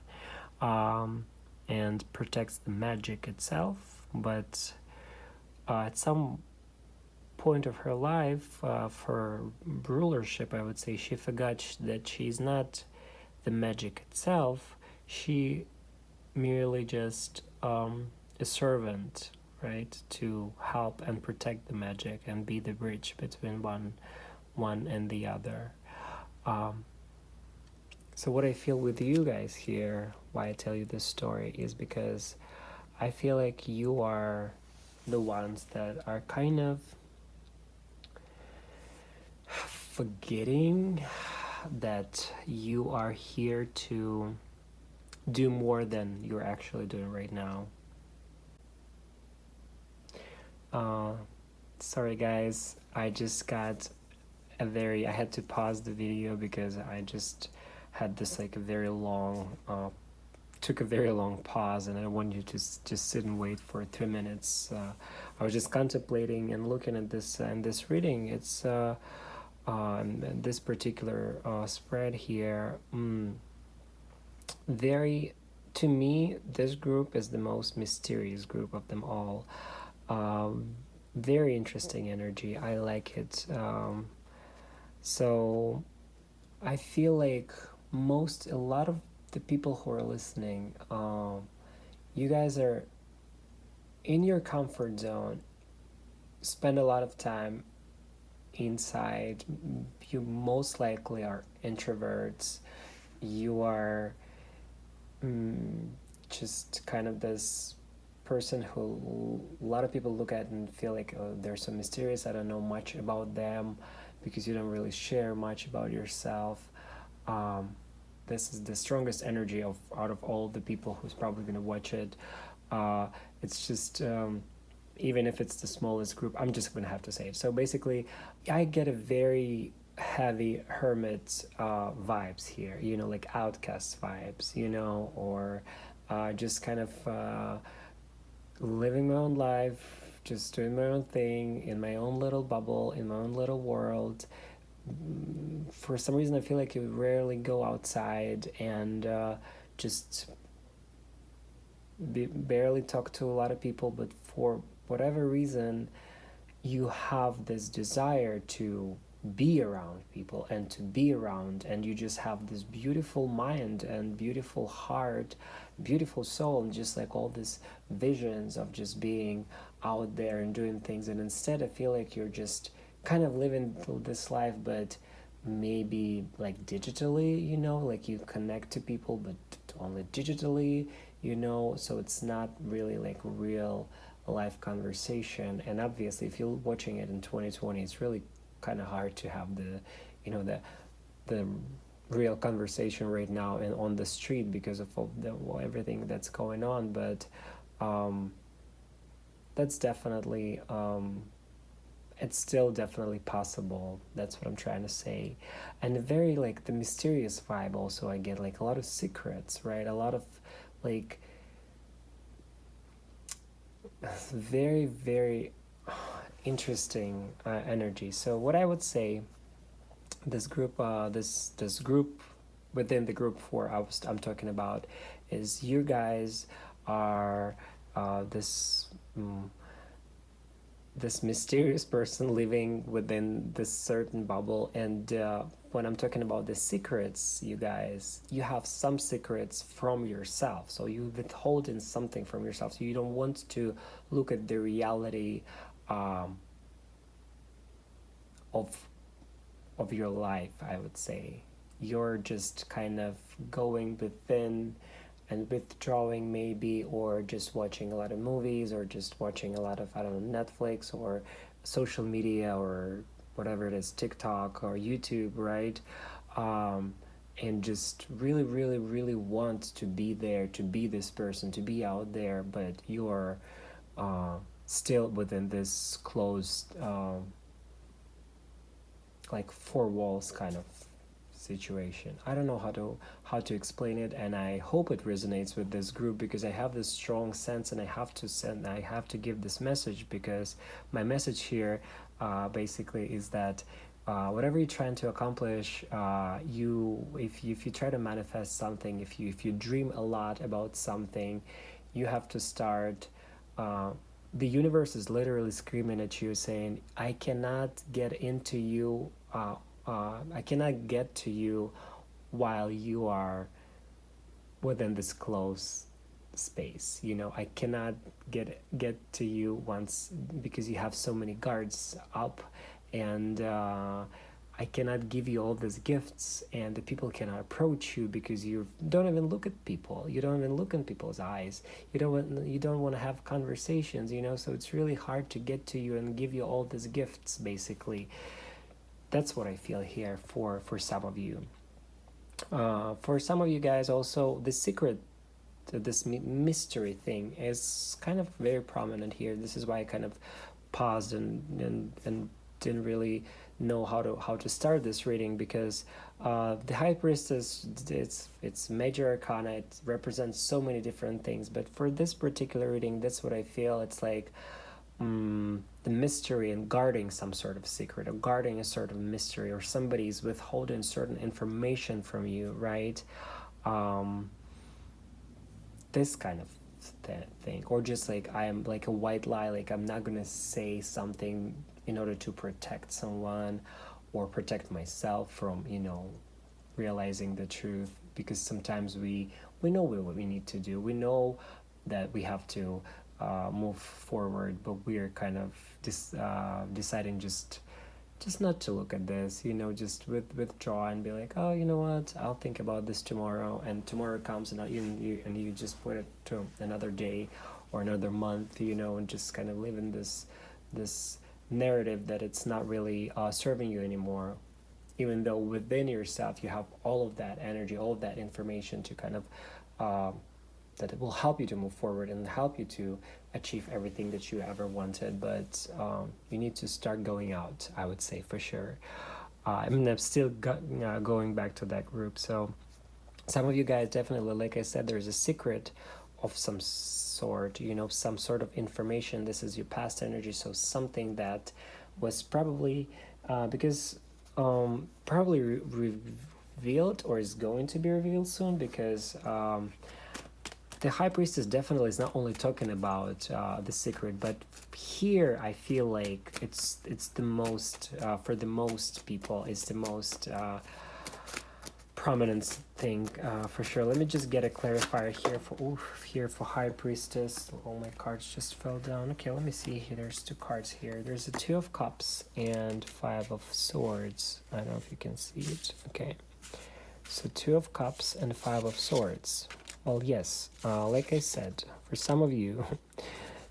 and protects the magic itself. But at some point of her life, for rulership, I would say, she forgot that she's not the magic itself. She merely just a servant, right, to help and protect the magic and be the bridge between one and the other. So what I feel with you guys here, why I tell you this story, is because I feel like you are the ones that are kind of forgetting that you are here to do more than you're actually doing right now. Sorry guys, I just got I had to pause the video because I just had this like a very long took a very long pause, and I want you to just sit and wait for 3 minutes. I was just contemplating and looking at this and this reading. It's this particular spread here, very, to me, this group is the most mysterious group of them all. Very interesting energy. I like it. So I feel like a lot of the people who are listening, you guys are in your comfort zone, spend a lot of time inside. You most likely are introverts. You are just kind of this person who a lot of people look at and feel like, oh, they're so mysterious, I don't know much about them, because you don't really share much about yourself. This is the strongest energy out of all the people who's probably going to watch it. It's just, even if it's the smallest group, I'm just going to have to say it. So basically, I get a very heavy hermit vibes here, you know, like outcast vibes, you know, or just kind of living my own life, just doing my own thing in my own little bubble, in my own little world. For some reason, I feel like you rarely go outside and just barely talk to a lot of people, but for whatever reason, you have this desire to be around people and to be around, and you just have this beautiful mind and beautiful heart, beautiful soul, and just like all these visions of just being out there and doing things. And instead, I feel like you're just kind of living this life, but maybe like digitally, you know, like you connect to people but only digitally, you know, so it's not really like real life conversation. And obviously if you're watching it in 2020, it's really kind of hard to have the, you know, the real conversation right now and on the street because of all the, well, everything that's going on. But that's definitely it's still definitely possible. That's what I'm trying to say. And very like the mysterious vibe also, I get like a lot of secrets, right? A lot of like very very interesting energy. So what I would say, this group this group within the group 4 I'm talking about, is you guys are this this mysterious person living within this certain bubble. And when I'm talking about the secrets, you guys, you have some secrets from yourself, so you withholding something from yourself, so you don't want to look at the reality of your life. I would say you're just kind of going within and withdrawing maybe, or just watching a lot of movies, or just watching a lot of, I don't know, Netflix or social media or whatever it is, TikTok or YouTube, right? And just really really really want to be there, to be this person, to be out there, but you're still within this closed like four walls kind of situation. I don't know how to explain it, and I hope it resonates with this group, because I have this strong sense, and I have to give this message, because my message here basically is that whatever you're trying to accomplish, if you try to manifest something, if you dream a lot about something, you have to start. The universe is literally screaming at you, saying, "I cannot get into you. I cannot get to you while you are within this closed space. You know, I cannot get to you once, because you have so many guards up, and I cannot give you all these gifts, and the people cannot approach you because you don't even look at people. You don't even look in people's eyes. You don't want to have conversations, you know, so it's really hard to get to you and give you all these gifts, basically." That's what I feel here for some of you. For some of you guys also, the secret, this mystery thing is kind of very prominent here. This is why I kind of paused and didn't really know how to start this reading, because the High Priestess, it's major arcana. It represents so many different things, but for this particular reading, that's what I feel. It's like the mystery and guarding some sort of secret, or guarding a sort of mystery, or somebody's withholding certain information from you, right? This kind of thing, or just like I am like a white lie, like I'm not gonna say something in order to protect someone or protect myself from, you know, realizing the truth, because sometimes we know what we need to do. We know that we have to move forward, but we're kind of deciding just not to look at this, you know, just withdraw and be like, oh, you know what, I'll think about this tomorrow. And tomorrow comes, and you just put it to another day or another month, you know, and just kind of live in this narrative that it's not really serving you anymore, even though within yourself you have all of that energy, all of that information to kind of that it will help you to move forward and help you to achieve everything that you ever wanted. But you need to start going out, I would say, for sure. I'm still going back to that group. So some of you guys definitely, like I said, there's a secret of some sort, you know, some sort of information. This is your past energy, so something was probably because probably revealed, or is going to be revealed soon, because the High Priestess definitely is not only talking about the secret, but here I feel like it's the most for the most people, it's the most prominence thing for sure. Let me just get a clarifier here for High Priestess. All my cards just fell down. Okay, let me see here. There's 2 cards here. There's a 2 of Cups and 5 of Swords. I don't know if you can see it. Okay, so 2 of Cups and 5 of Swords. Well, yes, like I said, for some of you,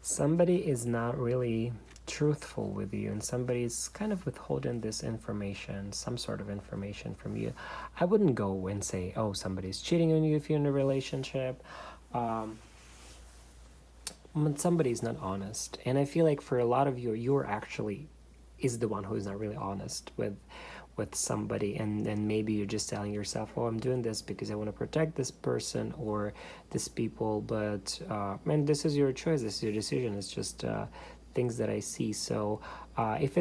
somebody is not really truthful with you, and somebody's kind of withholding this information, some sort of information from you. I wouldn't go and say, oh, somebody's cheating on you if you're in a relationship. When somebody's not honest. And I feel like for a lot of you, you're actually is the one who is not really honest with somebody, and maybe you're just telling yourself, oh, I'm doing this because I want to protect this person or this people, but man, this is your choice, this is your decision. It's just things that I see. So if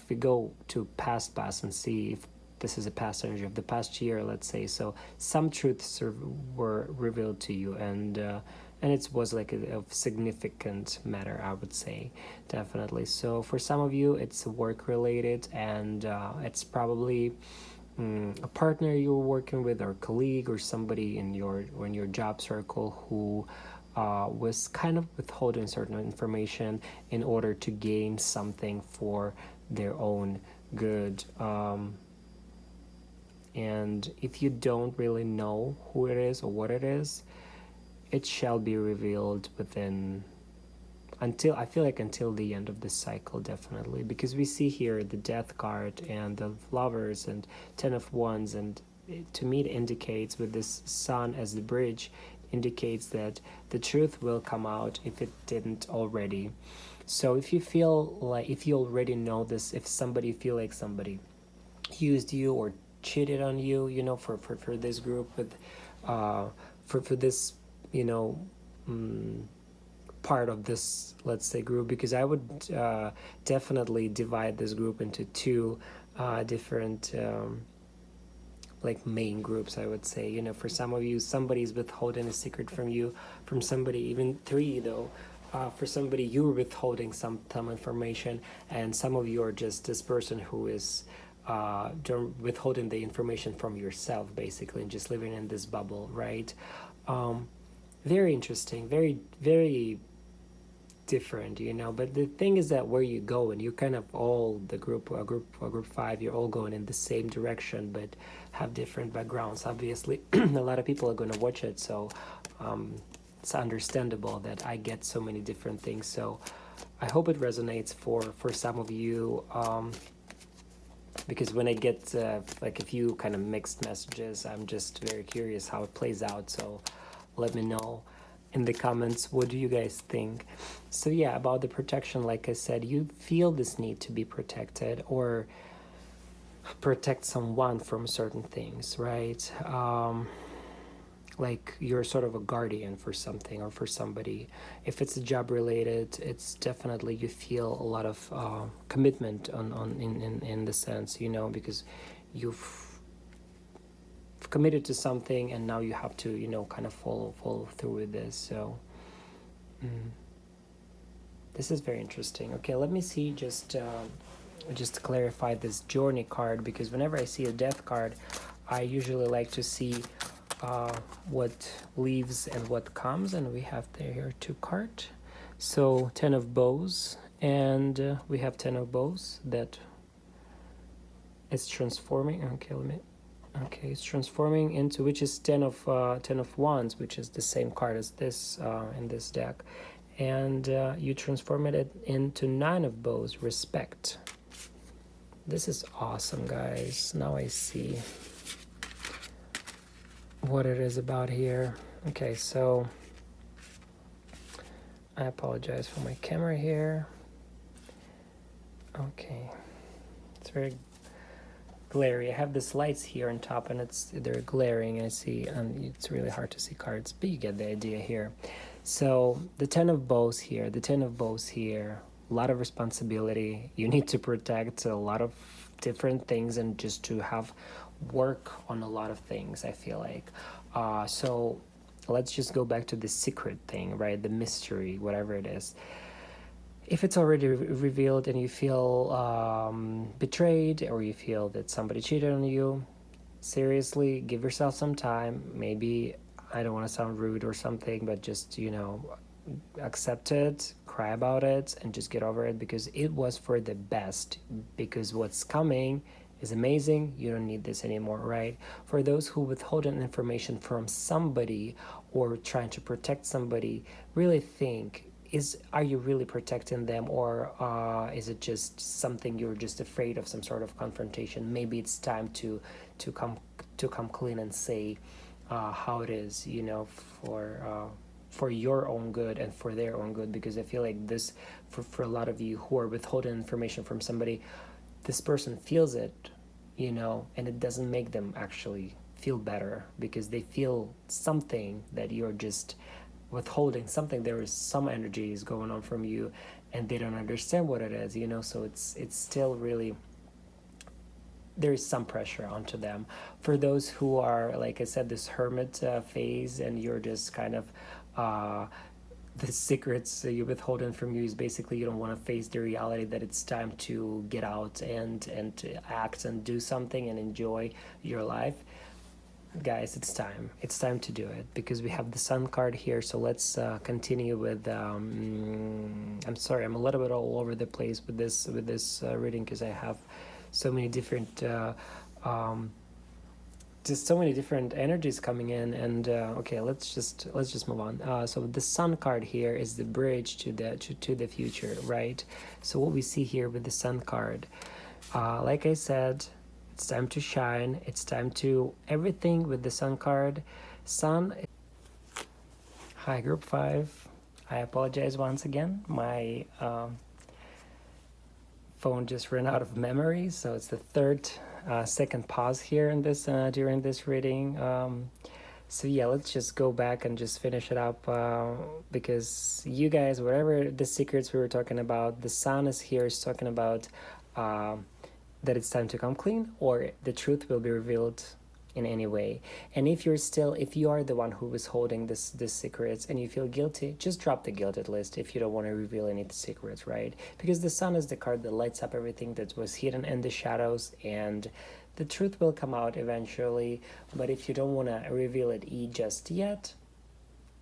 we go to past and see if this is a past energy of the past year, let's say, so some truths were revealed to you, and it was like a significant matter, I would say, definitely. So for some of you, it's work related, and it's probably a partner you're working with, or colleague, or somebody in your job circle who was kind of withholding certain information in order to gain something for their own good. And if you don't really know who it is or what it is, it shall be revealed until the end of this cycle, definitely, because we see here the Death card and the Lovers and 10 of Wands, and to me it indicates, with this Sun as the bridge, indicates that the truth will come out if it didn't already. So if you feel like, if you already know this, if somebody feel like somebody used you or cheated on you, for this group, with for this part of this, let's say, group, because I would definitely divide this group into 2 different like main groups, I would say. For some of you, somebody's withholding a secret from you, from somebody, even 3 though. For somebody, you're withholding some information, and some of you are just this person who is withholding the information from yourself, basically, and just living in this bubble, right? Very interesting, very, very different, but the thing is that where you go, and you kind of all the group 5, you're all going in the same direction, but have different backgrounds. Obviously, a lot of people are going to watch it, so it's understandable that I get so many different things. So I hope it resonates for some of you, because when I get like a few kind of mixed messages, I'm just very curious how it plays out. So let me know in the comments, what do you guys think? So yeah, about the protection, like I said, you feel this need to be protected or protect someone from certain things, right? Like you're sort of a guardian for something or for somebody. If it's job related, it's definitely, you feel a lot of commitment in the sense, because you've committed to something, and now you have to kind of follow through with this. So this is very interesting. Okay, let me see, just to clarify this Journey card, because whenever I see a Death card, I usually like to see what leaves and what comes, and we have here 2 cards. So 10 of Bows, and we have 10 of Bows that is transforming. Okay, it's transforming into, which is 10 of Wands, which is the same card as this in this deck, and you transform it into 9 of Bows, Respect. This is awesome, guys. Now I see what it is about here. Okay, so I apologize for my camera here. Okay, it's very glary. I have these lights here on top, and they're glaring. I see, and it's really hard to see cards, but you get the idea here. So the 10 of Bows here, a lot of responsibility. You need to protect a lot of different things, and just to have work on a lot of things, I feel like. So let's just go back to the secret thing, right? The mystery, whatever it is. If it's already revealed and you feel betrayed, or you feel that somebody cheated on you, seriously, give yourself some time. Maybe, I don't want to sound rude or something, but just, accept it, cry about it, and just get over it, because it was for the best. Because what's coming is amazing. You don't need this anymore, right? For those who withhold information from somebody or trying to protect somebody, really think, are you really protecting them, or is it just something you're just afraid of, some sort of confrontation? Maybe it's time to come to come clean and say how it is, for your own good and for their own good. Because I feel like this, for a lot of you who are withholding information from somebody, this person feels it, and it doesn't make them actually feel better, because they feel something that you're just withholding something. There is some energies going on from you, and they don't understand what it is, so it's still really, there is some pressure onto them. For those who are, like I said, this hermit phase, and you're just kind of the secrets you withholding from you is basically you don't want to face the reality that it's time to get out and to act and do something and enjoy your life. Guys, it's time to do it, because we have the Sun card here. So let's continue with I'm sorry, I'm a little bit all over the place with this reading, because I have so many different just so many different energies coming in. And okay, let's just move on. So the Sun card here is the bridge to the future, right? So what we see here with the Sun card, like I said, it's time to shine. It's time to everything with the Sun card. Sun. Hi, group 5. I apologize once again. My phone just ran out of memory, so it's the second pause here in this during this reading. So yeah, let's just go back and just finish it up, because you guys, whatever the secrets we were talking about, the Sun is here, is talking about that it's time to come clean, or the truth will be revealed in any way. And if you are the one who was holding this secrets and you feel guilty, just drop the guilt at least, if you don't want to reveal any secrets, right? Because the Sun is the card that lights up everything that was hidden in the shadows, and the truth will come out eventually. But if you don't want to reveal it just yet,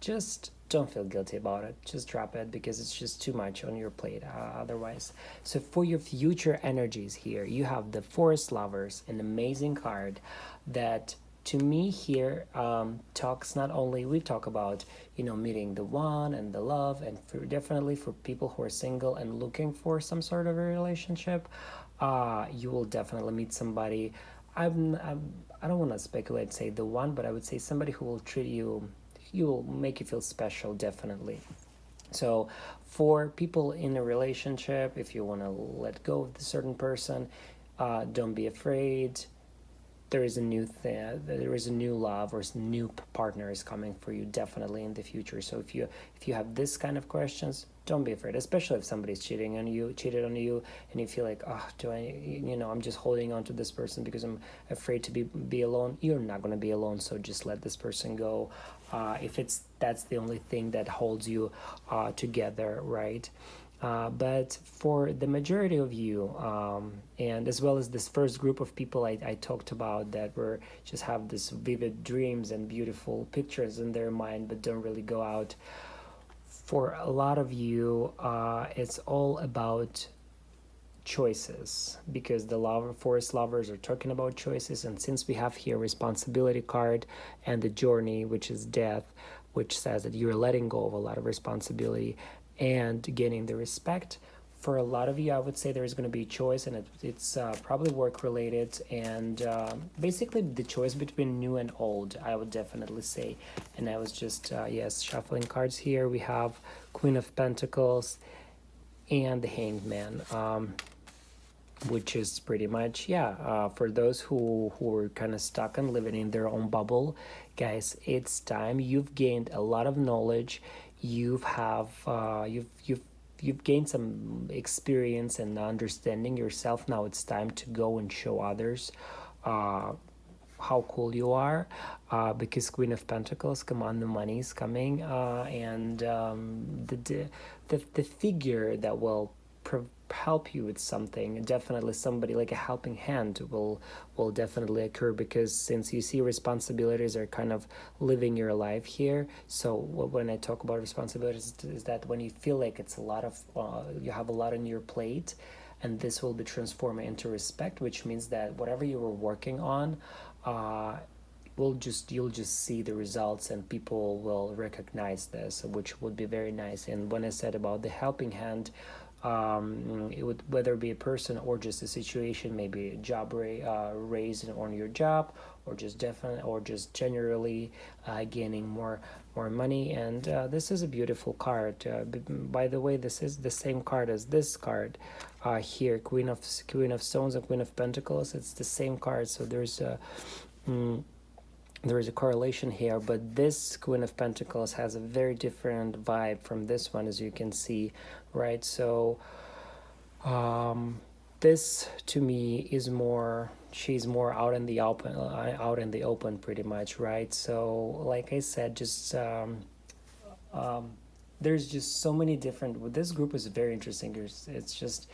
just don't feel guilty about it. Just drop it, because it's just too much on your plate otherwise. So for your future energies here, you have the Forest Lovers, an amazing card that to me here talks not only, we talk about meeting the one and the love, and definitely for people who are single and looking for some sort of a relationship, you will definitely meet somebody. I don't want to speculate, say the one, but I would say somebody who will treat you, will make you feel special, definitely. So for people in a relationship, if you want to let go of the certain person, don't be afraid. There is a new love, or new partner is coming for you, definitely, in the future. So if you have this kind of questions, don't be afraid, especially if somebody's cheated on you, and you feel like, I'm just holding on to this person because I'm afraid to be alone. You're not going to be alone, so just let this person go. If that's the only thing that holds you together, right? But for the majority of you, and as well as this first group of people I talked about, that were just have this vivid dreams and beautiful pictures in their mind but don't really go out, for a lot of you, it's all about choices, because the Forest Lovers are talking about choices. And since we have here responsibility card and the Journey, which is death, which says that you're letting go of a lot of responsibility and gaining the respect, for a lot of you, I would say there is going to be a choice, and it's probably work related, and basically the choice between new and old, I would definitely say. And I was just shuffling cards here. We have Queen of Pentacles and the Hanged Man, which is pretty much for those who are kind of stuck and living in their own bubble. Guys, it's time. You've gained a lot of knowledge. You've gained some experience and understanding yourself. Now it's time to go and show others how cool you are, because Queen of Pentacles, come on, the money is coming, and the figure that will help you with something. Definitely somebody like a helping hand will definitely occur, because since you see responsibilities are kind of living your life here. So when I talk about responsibilities, is that when you feel like it's a lot of you have a lot on your plate, and this will be transformed into respect, which means that whatever you were working on, you'll just see the results, and people will recognize this, which would be very nice. And when I said about the helping hand, it would, whether it be a person or just a situation, maybe a job raise on your job, or just definitely, or just generally gaining more money. And this is a beautiful card. By the way, this is the same card as this card here, Queen of Stones and Queen of Pentacles. It's the same card, so there is a correlation here, but this Queen of Pentacles has a very different vibe from this one, as you can see, right? So this to me is more, she's more out in the open pretty much, right? So like I said, just there's just so many different, this group is very interesting. It's just,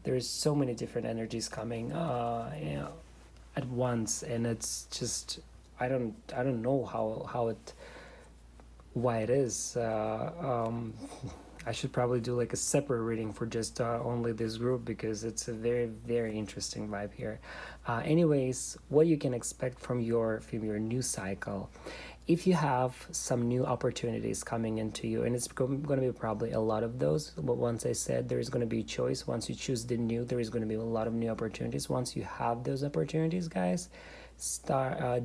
there's so many different energies coming at once, and it's just, I don't know why it is. I should probably do like a separate reading for just only this group, because it's a very, very interesting vibe here. Anyways, what you can expect from your new cycle. If you have some new opportunities coming into you, and it's going to be probably a lot of those, but once I said there is going to be choice, once you choose the new, there is going to be a lot of new opportunities. Once you have those opportunities, guys,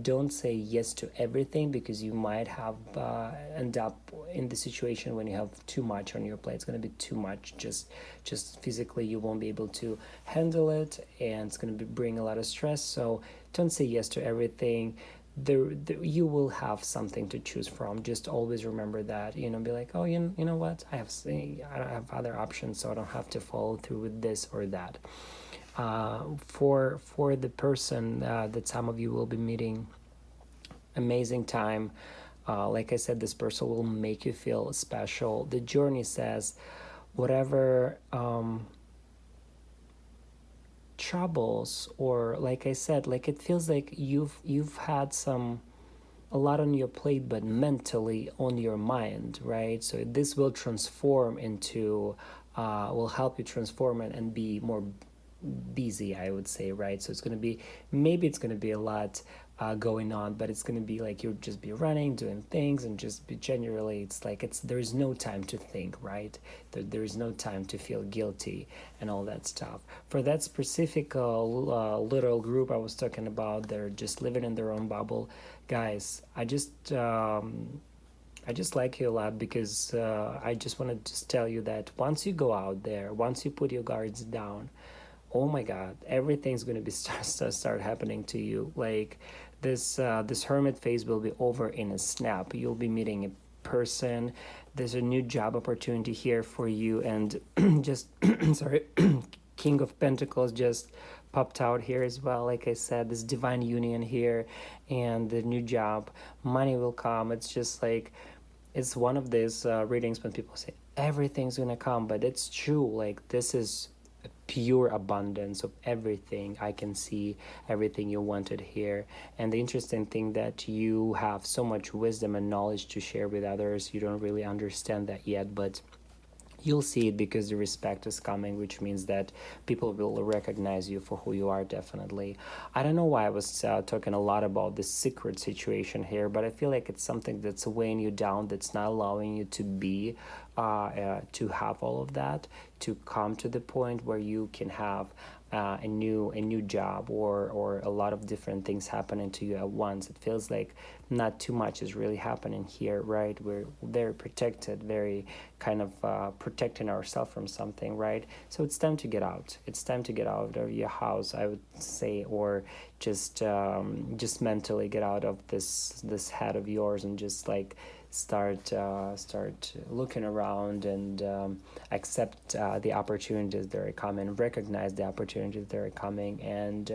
don't say yes to everything, because you might have end up in the situation when you have too much on your plate. It's going to be too much, just physically you won't be able to handle it, and it's going to bring a lot of stress. So don't say yes to everything. You will have something to choose from. Just always remember that, be like, oh, you know what, I have other options, so I don't have to follow through with this or that. For the person that some of you will be meeting, amazing time. Like I said, this person will make you feel special. The journey says whatever troubles, or like I said, like it feels like you've had a lot on your plate, but mentally on your mind, right? So this will transform into will help you transform it and be more busy, I would say, right? So it's going to be, maybe it's going to be a lot going on, but it's going to be like you'll just be running, doing things, and just be generally, it's like there's no time to think, right? There's no time to feel guilty and all that stuff. For that specific little group I was talking about, they're just living in their own bubble. Guys, I just like you a lot, because I just want to just tell you that once you go out there, once you put your guards down, oh my God, everything's going to be start happening to you. Like this hermit phase will be over in a snap. You'll be meeting a person. There's a new job opportunity here for you, and just sorry, King of Pentacles just popped out here as well. Like I said, this divine union here, and the new job, money will come. It's just like, it's one of these readings when people say everything's gonna come, but it's true. Like this is pure abundance of everything. I can see everything you wanted here. And the interesting thing that you have so much wisdom and knowledge to share with others. You don't really understand that yet, but you'll see it, because the respect is coming, which means that people will recognize you for who you are, definitely. I don't know why I was talking a lot about this secret situation here, but I feel like it's something that's weighing you down, that's not allowing you to be, to have all of that, to come to the point where you can have a new job, or a lot of different things happening to you at once. It feels like not too much is really happening here, right? We're very protected, very kind of protecting ourselves from something, right? So it's time to get out. It's time to get out of your house, I would say, or just mentally get out of this head of yours, and just like start looking around, and accept the opportunities that are coming, recognize the opportunities that are coming, and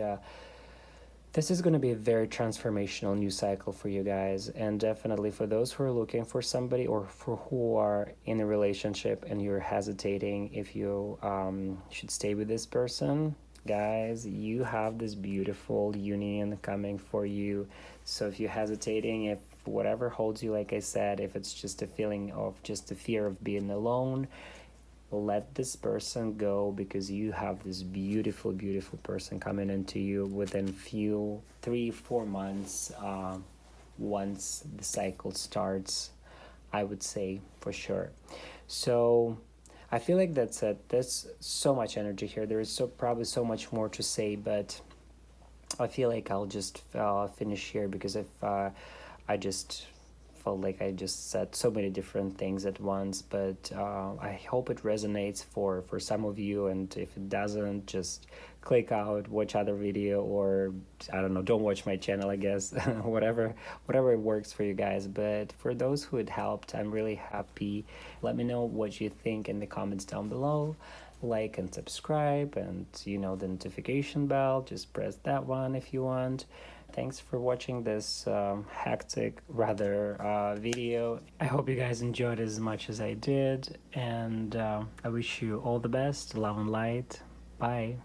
This is going to be a very transformational new cycle for you guys, and definitely for those who are looking for somebody or for who are in a relationship and you're hesitating if you should stay with this person. Guys, you have this beautiful union coming for you. So if you're hesitating, if whatever holds you, like I said, if it's just a feeling of just the fear of being alone, let this person go, because you have this beautiful, beautiful person coming into you within few 3-4 months, once the cycle starts, I would say, for sure. So I feel like that's it. There's so much energy here. There is probably so much more to say, but I feel like I'll just finish here, because if I just felt like I just said so many different things at once, but I hope it resonates for some of you, and if it doesn't, just click out, watch other video, or I don't know, don't watch my channel, I guess. whatever works for you guys. But for those who it helped, I'm really happy. Let me know what you think in the comments down below. Like and subscribe, and the notification bell, just press that one if you want. Thanks for watching this hectic rather video. I hope you guys enjoyed as much as I did, and I wish you all the best. Love and light. Bye.